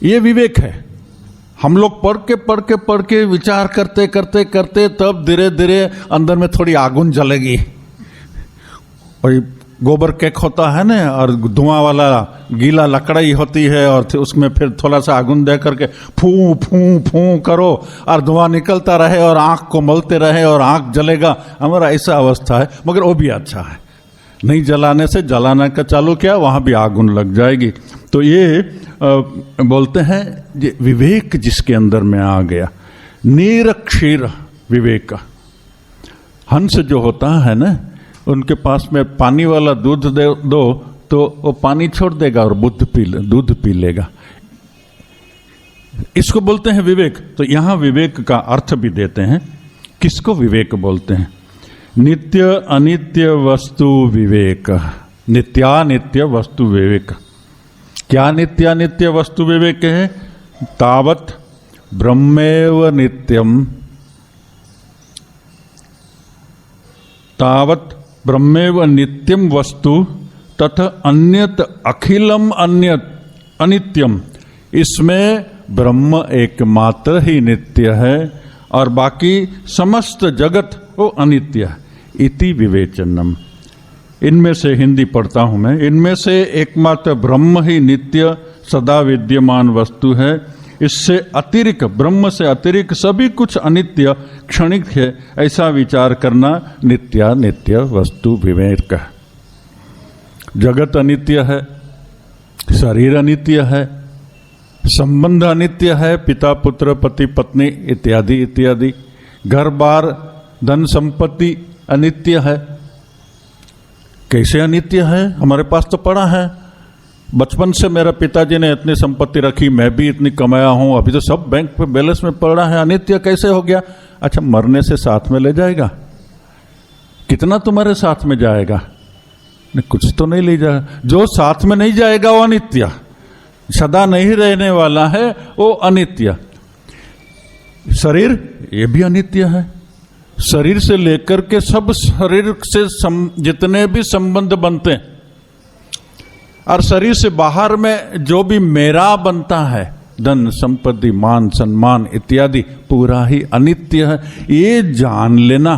ये विवेक है। हम लोग पढ़ के विचार करते तब धीरे धीरे अंदर में थोड़ी आगुन जलेगी। और गोबर केक होता है ना, और धुआं वाला गीला लकड़ी होती है, और उसमें फिर थोड़ा सा आगुन दे करके फू फू फू करो और धुआं निकलता रहे और आंख को मलते रहे और आंख जलेगा। हमारा ऐसा अवस्था है, मगर वो भी अच्छा है। नहीं जलाने से जलाना का चालू किया, वहां भी आगुन लग जाएगी। तो ये बोलते हैं ये विवेक जिसके अंदर में आ गया, निरक्षीर विवेक। हंस जो होता है ना, उनके पास में पानी वाला दूध दे दो तो वो पानी छोड़ देगा और दूध पी लेगा। इसको बोलते हैं विवेक। तो यहां विवेक का अर्थ भी देते हैं। किसको विवेक बोलते हैं? नित्य अनित्य वस्तु विवेक, नित्यानित्य वस्तु विवेक। क्या नित्यानित्य वस्तु विवेक है? तावत ब्रह्मेव नित्यम, तावत ब्रह्मेव नित्यम वस्तु तथा अन्यत अखिलम अन्यत अनित्यम। इसमें ब्रह्म एकमात्र ही नित्य है और बाकी समस्त जगत वो अनित्य है। इति विवेचनम। इनमें से, हिंदी पढ़ता हूं मैं, इनमें से एकमात्र ब्रह्म ही नित्य सदा विद्यमान वस्तु है। इससे अतिरिक्त, ब्रह्म से अतिरिक्त सभी कुछ अनित्य क्षणिक है, ऐसा विचार करना नित्यानित्य वस्तु विवेक। जगत अनित्य है, शरीर अनित्य है, संबंध अनित्य है, पिता पुत्र पति पत्नी इत्यादि इत्यादि, घर बार धन संपत्ति अनित्य है। कैसे अनित्य है? हमारे पास तो पड़ा है। बचपन से मेरा पिताजी ने इतनी संपत्ति रखी, मैं भी इतनी कमाया हूं, अभी तो सब बैंक पे बैलेंस में पड़ा है। अनित्य कैसे हो गया? अच्छा, मरने से साथ में ले जाएगा? कितना तुम्हारे साथ में जाएगा? नहीं, कुछ तो नहीं ले जाएगा। जो साथ में नहीं जाएगा वो अनित्य, सदा नहीं रहने वाला है, वो अनित्य। शरीर ये भी अनित्य है। शरीर से लेकर के सब शरीर से जितने भी संबंध बनते हैं, और शरीर से बाहर में जो भी मेरा बनता है, धन संपत्ति मान सम्मान इत्यादि, पूरा ही अनित्य है। ये जान लेना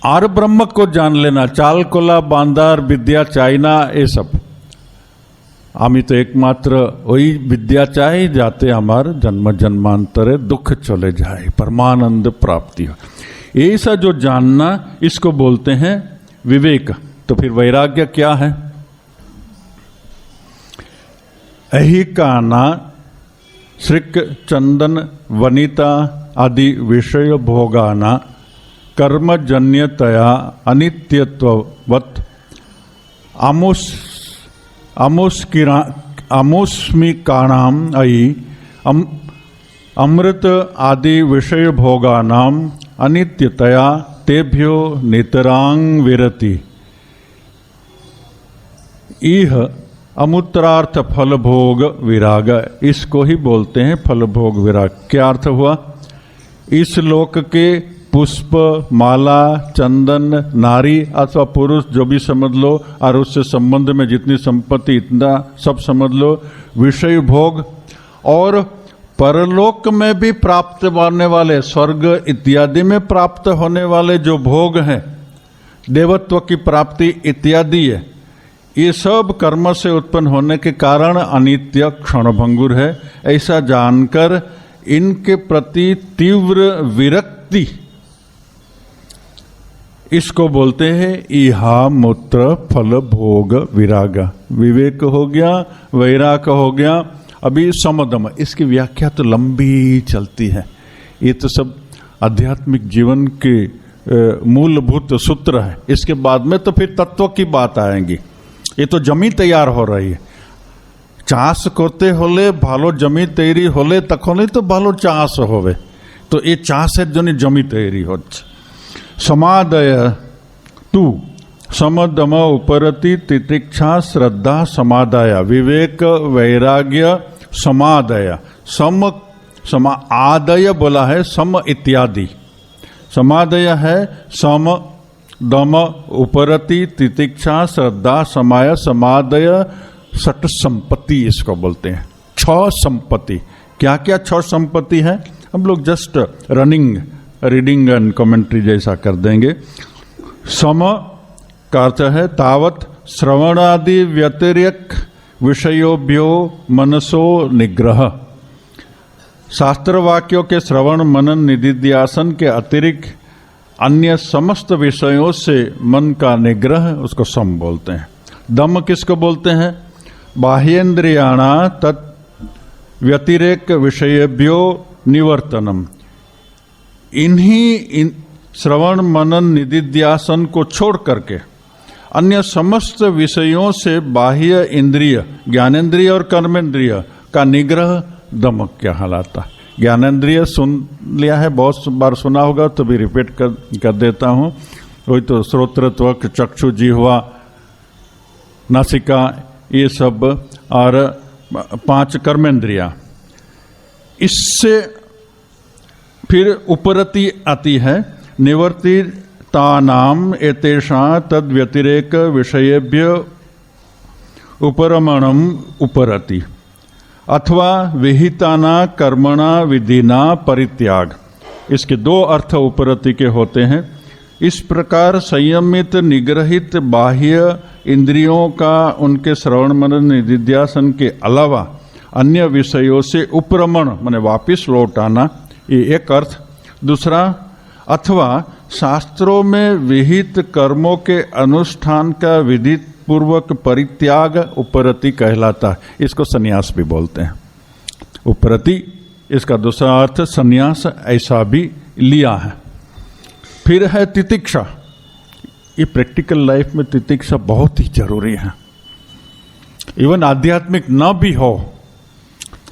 और ब्रह्म को जान लेना, चाल कोला बांदार विद्या चाइना, ये सब आमी तो एकमात्र वही विद्या चाहे जाते हमार जन्म जन्मांतरे दुख चले जाए, परमानंद प्राप्ति हो। ऐसा जो जानना, इसको बोलते हैं विवेक। तो फिर वैराग्य क्या है? अहिकाना श्रिक चंदन वनिता आदि विषय भोगाना कर्मजन्यतया अनित्यत्ववत् आमुष्मिकाणाम अयि अमृत आदि विषय भोगानाम अनित्यतया तेभ्यो नितरांग विरति इह अमूत्रार्थ फल भोग विराग। इसको ही बोलते हैं फल भोग विराग। क्या अर्थ हुआ? इस लोक के पुष्प, माला, चंदन, नारी अथवा पुरुष जो भी समझ लो, और उससे संबंध में जितनी संपत्ति इतना सब समझ लो, विषय भोग, और परलोक में भी प्राप्त होने वाले, स्वर्ग इत्यादि में प्राप्त होने वाले जो भोग हैं, देवत्व की प्राप्ति इत्यादि है, ये सब कर्म से उत्पन्न होने के कारण अनित्य क्षणभंगुर है। ऐसा जानकर इनके प्रति तीव्र विरक्ति, इसको बोलते हैं इहा मूत्र फल भोग विराग। विवेक हो गया, वैराग हो गया। अभी समदम, इसकी व्याख्या तो लंबी चलती है। ये तो सब आध्यात्मिक जीवन के मूलभूत सूत्र है। इसके बाद में तो फिर तत्व की बात आएगी। ये तो जमी तैयार हो रही है। चाष करते होले भालो जमी तैयारी होले तखने तो भालो चाष होवे। तो ये चाषेर जन्य जमी तैयारी होच्छे। समादय तू समदम उपरति तितिक्षा श्रद्धा समादाय विवेक वैराग्य समादय सम आदय बोला है, सम इत्यादि। समादय है सम दम उपरति तितिक्षा श्रद्धा समाय समादय सट संपत्ति, इसको बोलते हैं। 6 संपत्ति। क्या क्या 6 संपत्ति है? हम लोग जस्ट रीडिंग एंड कमेंट्री जैसा कर देंगे। सम का अर्थ है तावत श्रवणादि व्यतिरिक्त विषयोभ्यो मनसो निग्रह। शास्त्र वाक्यों के श्रवण मनन निधिध्यासन के अतिरिक्त अन्य समस्त विषयों से मन का निग्रह, उसको सम बोलते हैं। दम किसको बोलते हैं? बाह्येन्द्रियाणा तत् व्यतिरेक विषयेभ्यो निवर्तनम। इन्हीं श्रवण मनन निधिध्यासन को छोड़ करके अन्य समस्त विषयों से बाह्य इंद्रिय, ज्ञानेन्द्रिय और कर्मेंद्रिय का निग्रह दम कहलाता। ज्ञानेन्द्रिय सुन लिया है, बहुत बार सुना होगा, तो भी रिपीट कर देता हूँ। वही तो श्रोत्र, त्वक, चक्षु, जिह्वा, नासिका, ये सब, और 5 कर्मेंद्रिया। इससे फिर उपरति आती है निवर्तितानाम एतेषां तद व्यतिरेक विषयेभ्य उपरमणम उपरति अथवा विहिताना कर्मणा विधिना परित्याग। इसके 2 अर्थ उपरति के होते हैं। इस प्रकार संयमित निग्रहित बाह्य इंद्रियों का उनके श्रवण मनन निधिध्यासन के अलावा अन्य विषयों से उपरमण माने वापिस लौट आना, ये एक अर्थ। दूसरा, अथवा शास्त्रों में विहित कर्मों के अनुष्ठान का विधित पूर्वक परित्याग उपरति कहलाता है। इसको संन्यास भी बोलते हैं। उपरति, इसका दूसरा अर्थ संन्यास, ऐसा भी लिया है। फिर है तितिक्षा। ये प्रैक्टिकल लाइफ में तितिक्षा बहुत ही जरूरी है। इवन आध्यात्मिक न भी हो,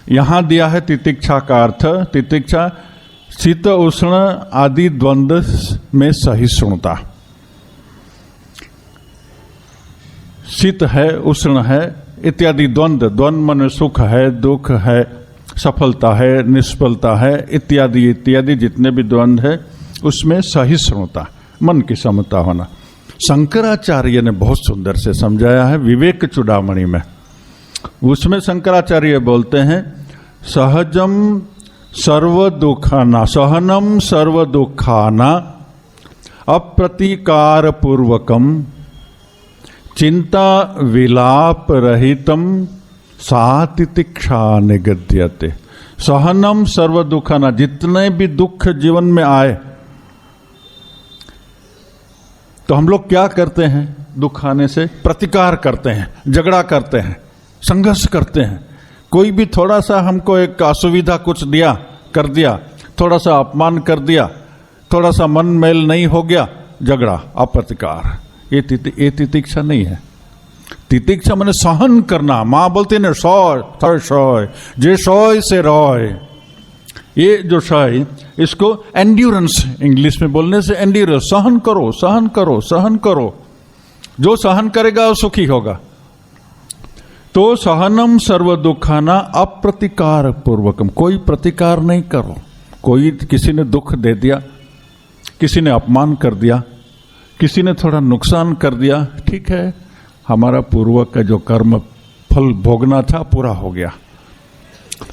यहां दिया है तितिक्षा का अर्थ। तितिक्षा शीत उष्ण आदि द्वंद्व में सहिष्णुता। शीत है, उष्ण है इत्यादि द्वंद्व। द्वंद्व मन सुख है, दुख है, सफलता है, निष्फलता है, इत्यादि इत्यादि जितने भी द्वंद्व है, उसमें सहिष्णुता, मन की समता होना। शंकराचार्य ने बहुत सुंदर से समझाया है विवेक चूड़ामणि में। उसमें शंकराचार्य बोलते हैं सहजम सर्व दुखाना सहनम सर्व दुखाना अप्रतीकार पूर्वकम चिंता विलाप रहितम सातितिक्षा निगद्यते। सहनम सर्व दुखाना, जितने भी दुख जीवन में आए तो हम लोग क्या करते हैं? दुख आने से प्रतिकार करते हैं, झगड़ा करते हैं, संघर्ष करते हैं। कोई भी थोड़ा सा हमको एक असुविधा कुछ दिया, कर दिया, थोड़ा सा अपमान कर दिया, थोड़ा सा मन मेल नहीं हो गया, झगड़ा, अप्रतिकार। ये तितिक्षा नहीं है। तितिक्षा माने सहन करना। माँ बोलती है ना, सॉय सॉय जे सॉय से रॉय। ये जो सॉय, इसको एंड्योरेंस इंग्लिश में बोलने से एंड्योरेंस, सहन करो सहन करो सहन करो। जो सहन करेगा वो सुखी होगा। तो सहनम सर्व दुखाना अप्रतिकार पूर्वकम, कोई प्रतिकार नहीं करो। कोई किसी ने दुख दे दिया, किसी ने अपमान कर दिया, किसी ने थोड़ा नुकसान कर दिया, ठीक है, हमारा पूर्व का जो कर्म फल भोगना था पूरा हो गया।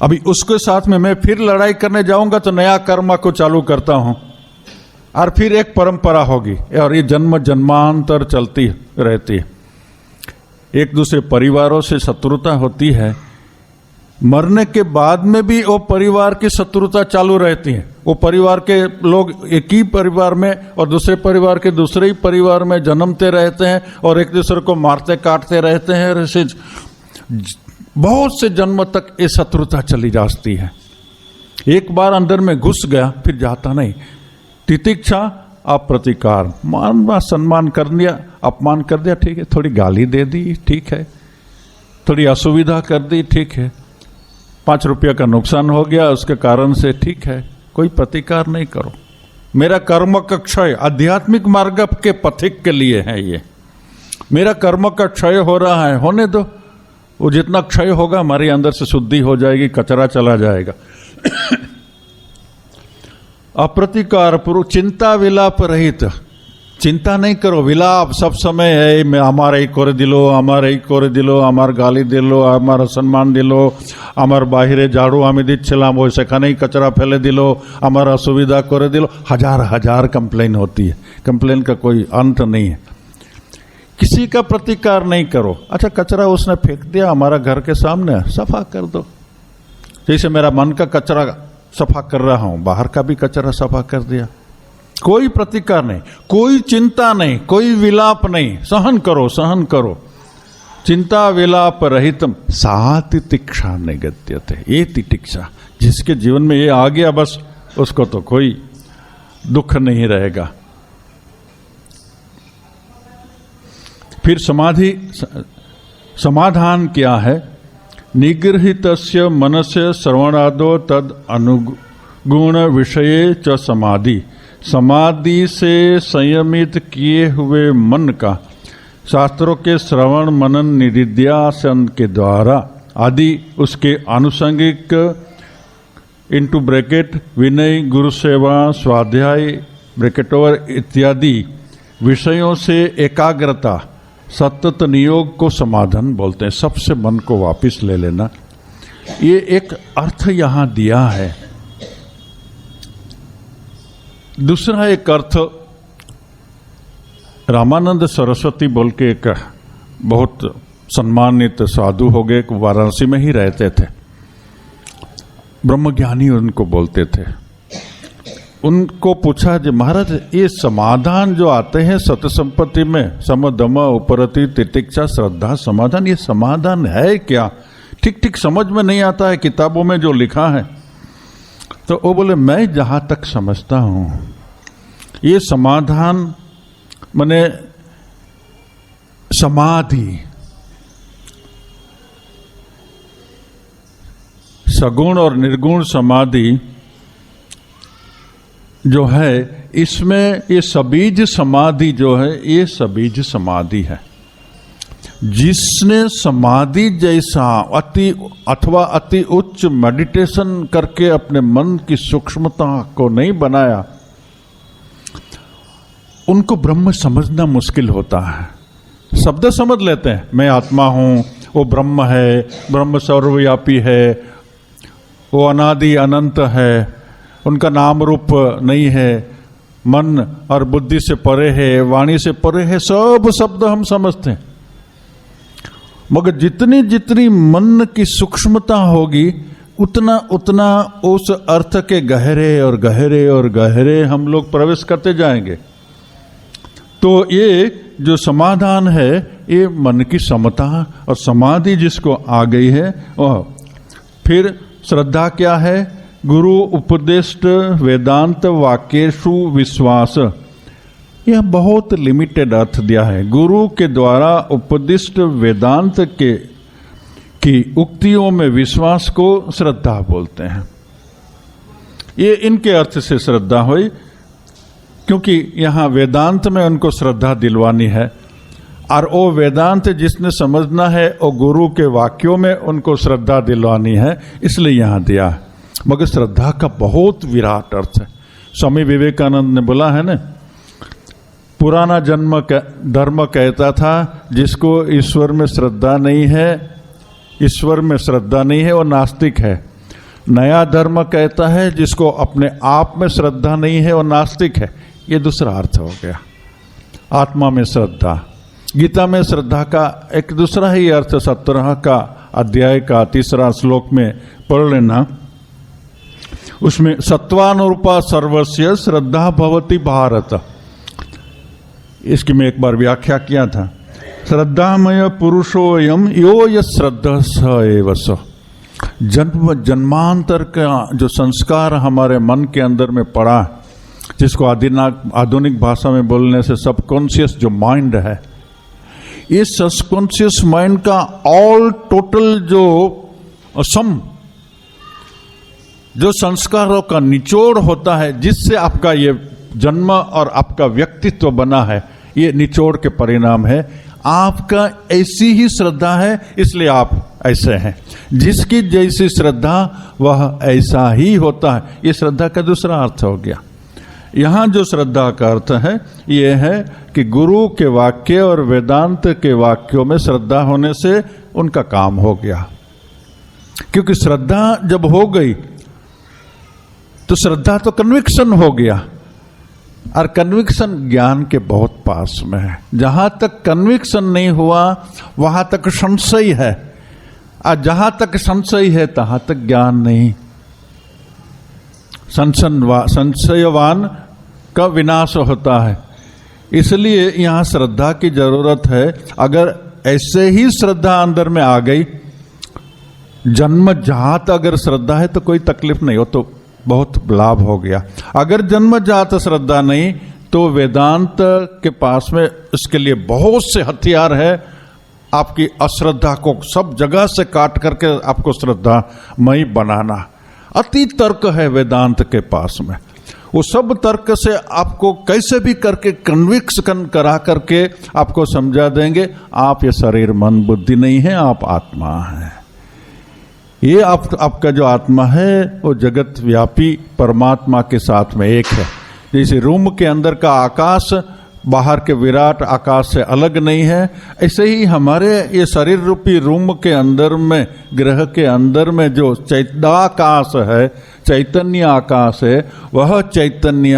अभी उसके साथ में मैं फिर लड़ाई करने जाऊंगा तो नया कर्म को चालू करता हूं और फिर एक परंपरा होगी और ये जन्म जन्मांतर चलती रहती है। एक दूसरे परिवारों से शत्रुता होती है, मरने के बाद में भी वो परिवार की शत्रुता चालू रहती है। वो परिवार के लोग एक ही परिवार में और दूसरे परिवार के दूसरे ही परिवार में जन्मते रहते हैं और एक दूसरे को मारते काटते रहते हैं। ऐसे बहुत से जन्म तक ये शत्रुता चली जाती है। एक बार अंदर में घुस गया फिर जाता नहीं। तितिक्षा अप्रतिकार, मान सम्मान कर दिया, अपमान कर दिया, ठीक है, थोड़ी गाली दे दी, ठीक है, थोड़ी असुविधा कर दी, ठीक है, 5 रुपया का नुकसान हो गया उसके कारण से, ठीक है, कोई प्रतिकार नहीं करो। मेरा कर्म का क्षय आध्यात्मिक मार्ग के पथिक के लिए है। ये मेरा कर्म का क्षय हो रहा है, होने दो। वो जितना क्षय होगा हमारे अंदर से शुद्धि हो जाएगी, कचरा चला जाएगा। अप्रतिकार पूर्व, चिंता विलाप रहित, चिंता नहीं करो। विलाप सब समय है, मैं हमारे ही कोरे दिलो, हमारे ही कोरे दिलो, हमार गाली दिलो, हमारा सम्मान दिलो, हमार बाहिरे झाड़ू हमें दिच्छलाम, वो सेखाने कचरा फैले दिलो, हमारा असुविधा करे दिलो। हजार कंप्लेन होती है, कंप्लेन का कोई अंत नहीं है। किसी का प्रतिकार नहीं करो। अच्छा, कचरा उसने फेंक दिया हमारा घर के सामने, सफा कर दो। जैसे मेरा मन का कचरा सफा कर रहा हूं, बाहर का भी कचरा सफा कर दिया। कोई प्रतिकार नहीं, कोई चिंता नहीं, कोई विलाप नहीं, सहन करो सहन करो। चिंता विलाप रहितम सा तितिक्षा निगद्यते। ये तितिक्षा, जिसके जीवन में ये आ गया बस उसको तो कोई दुख नहीं रहेगा। फिर समाधान क्या है? निगृहीतस्य मनस्य श्रवणादो तद अनुगुण विषये च समाधि। समाधि से संयमित किए हुए मन का शास्त्रों के श्रवण मनन निधिध्यासन के द्वारा आदि उसके आनुषंगिक इनटू ब्रैकेट विनय, गुरु सेवा, स्वाध्याय ब्रैकेट ओवर इत्यादि विषयों से एकाग्रता, सतत नियोग को समाधान बोलते हैं। सबसे मन को वापस ले लेना, ये एक अर्थ यहां दिया है। दूसरा एक अर्थ रामानंद सरस्वती बोल के एक बहुत सम्मानित साधु हो गए, वाराणसी में ही रहते थे, ब्रह्मज्ञानी उनको बोलते थे। उनको पूछा जी महाराज, ये समाधान जो आते हैं सत संपत्ति में, सम दम उपरति तितिक्षा श्रद्धा समाधान, ये समाधान है क्या? ठीक ठीक समझ में नहीं आता है किताबों में जो लिखा है। तो वो बोले, मैं जहां तक समझता हूं ये समाधान माने समाधि, सगुण और निर्गुण समाधि जो है, इसमें ये सबीज समाधि जो है, ये सबीज समाधि है। जिसने समाधि जैसा अति उच्च मेडिटेशन करके अपने मन की सूक्ष्मता को नहीं बनाया, उनको ब्रह्म समझना मुश्किल होता है। शब्द समझ लेते हैं, मैं आत्मा हूं, वो ब्रह्म है, ब्रह्म सर्वव्यापी है, वो अनादि अनंत है, उनका नाम रूप नहीं है, मन और बुद्धि से परे है, वाणी से परे है, सब शब्द हम समझते हैं। मगर जितनी जितनी मन की सूक्ष्मता होगी उतना उतना उस अर्थ के गहरे और गहरे और गहरे हम लोग प्रवेश करते जाएंगे। तो ये जो समाधान है ये मन की समता और समाधि जिसको आ गई है। और फिर श्रद्धा क्या है? गुरु उपदिष्ट वेदांत वाक्येषु विश्वास। यह बहुत लिमिटेड अर्थ दिया है। गुरु के द्वारा उपदिष्ट वेदांत की उक्तियों में विश्वास को श्रद्धा बोलते हैं। ये इनके अर्थ से श्रद्धा हुई, क्योंकि यहाँ वेदांत में उनको श्रद्धा दिलवानी है और वो वेदांत जिसने समझना है वो गुरु के वाक्यों में उनको श्रद्धा दिलवानी है, इसलिए यहाँ दिया। मगर श्रद्धा का बहुत विराट अर्थ है। स्वामी विवेकानंद ने बोला है ना, पुराना जन्म धर्म कहता था जिसको ईश्वर में श्रद्धा नहीं है, ईश्वर में श्रद्धा नहीं है वो नास्तिक है। नया धर्म कहता है जिसको अपने आप में श्रद्धा नहीं है वो नास्तिक है। ये दूसरा अर्थ हो गया। आत्मा में श्रद्धा। गीता में श्रद्धा का एक दूसरा ही अर्थ 17 का अध्याय का 3 श्लोक में पढ़ लेना। उसमें सत्वानुरूपा सर्वस्य श्रद्धा भवति भारत। इसकी मैं एक बार व्याख्या किया था। श्रद्धामय पुरुषोयम यो यश्रद्धः स एव स। जन्म जन्मांतर का जो संस्कार हमारे मन के अंदर में पड़ा, जिसको आधुनिक भाषा में बोलने से सबकॉन्शियस जो माइंड है, इस सबकॉन्शियस माइंड का ऑल टोटल जो सम जो संस्कारों का निचोड़ होता है, जिससे आपका ये जन्म और आपका व्यक्तित्व बना है, ये निचोड़ के परिणाम है। आपका ऐसी ही श्रद्धा है, इसलिए आप ऐसे हैं। जिसकी जैसी श्रद्धा वह ऐसा ही होता है। ये श्रद्धा का दूसरा अर्थ हो गया। यहाँ जो श्रद्धा का अर्थ है ये है कि गुरु के वाक्य और वेदांत के वाक्यों में श्रद्धा होने से उनका काम हो गया। क्योंकि श्रद्धा जब हो गई तो श्रद्धा तो कन्विक्शन हो गया, और कन्विक्शन ज्ञान के बहुत पास में है। जहां तक कन्विक्शन नहीं हुआ वहां तक संशय है, और जहां तक संशय है तहां तक ज्ञान नहीं। संशयवान का विनाश होता है। इसलिए यहाँ श्रद्धा की जरूरत है। अगर ऐसे ही श्रद्धा अंदर में आ गई, जन्मजात अगर श्रद्धा है तो कोई तकलीफ नहीं हो, तो बहुत लाभ हो गया। अगर जन्मजात श्रद्धा नहीं तो वेदांत के पास में इसके लिए बहुत से हथियार है। आपकी अश्रद्धा को सब जगह से काट करके आपको श्रद्धामयी बनाना। अति तर्क है वेदांत के पास में। वो सब तर्क से आपको कैसे भी करके कन्विक्शन करा करके आपको समझा देंगे आप ये शरीर मन बुद्धि नहीं है, आप आत्मा है। ये आपका जो आत्मा है वो जगत व्यापी परमात्मा के साथ में एक है। जैसे रूम के अंदर का आकाश बाहर के विराट आकाश से अलग नहीं है, ऐसे ही हमारे ये शरीर रूपी रूम के अंदर में, ग्रह के अंदर में जो चैतन्याकाश है, चैतन्य आकाश है, वह चैतन्य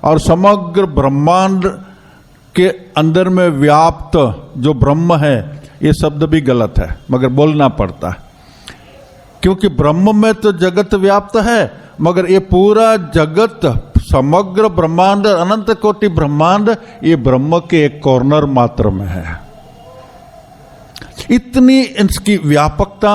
और समग्र ब्रह्मांड के अंदर में व्याप्त जो ब्रह्म है, ये शब्द भी गलत है मगर बोलना पड़ता है। क्योंकि ब्रह्म में तो जगत व्याप्त है, मगर ये पूरा जगत, समग्र ब्रह्मांड, अनंत कोटि ब्रह्मांड, ये ब्रह्म के एक कॉर्नर मात्र में है। इतनी इसकी व्यापकता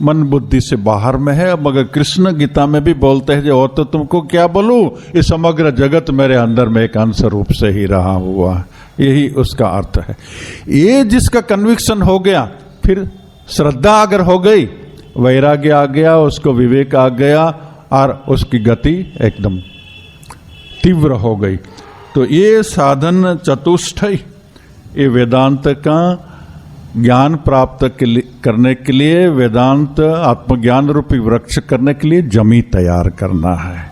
मन बुद्धि से बाहर में है। मगर कृष्ण गीता में भी बोलते हैं, और तो तुमको क्या बोलूं, ये समग्र जगत मेरे अंदर में एक अंश रूप से ही रहा हुआ। यही उसका अर्थ है। ये जिसका कन्विक्शन हो गया, फिर श्रद्धा अगर हो गई, वैराग्य आ गया, उसको विवेक आ गया और उसकी गति एकदम तीव्र हो गई। तो ये साधन चतुष्टय, ये वेदांत का ज्ञान प्राप्त करने के लिए, वेदांत आत्मज्ञान रूपी वृक्ष करने के लिए जमी तैयार करना है।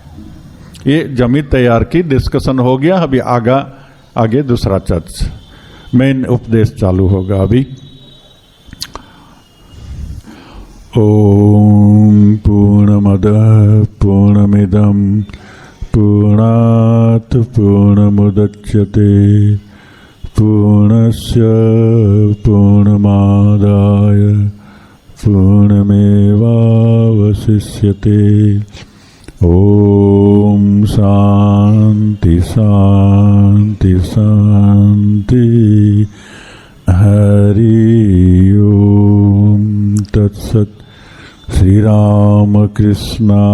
ये जमी तैयार की डिस्कशन हो गया। अभी आगे दूसरा चर्च मेन उपदेश चालू होगा। अभी ओम पूर्णमदः पूर्णमिदं पूर्णात् पूर्णमुदच्यते पूर्णस्य पूर्णमादाय पूर्णमेवावशिष्यते। ओम शांति शांति शांति। हरि ओम तत्सत्। श्री राम कृष्णार्पणमस्तु।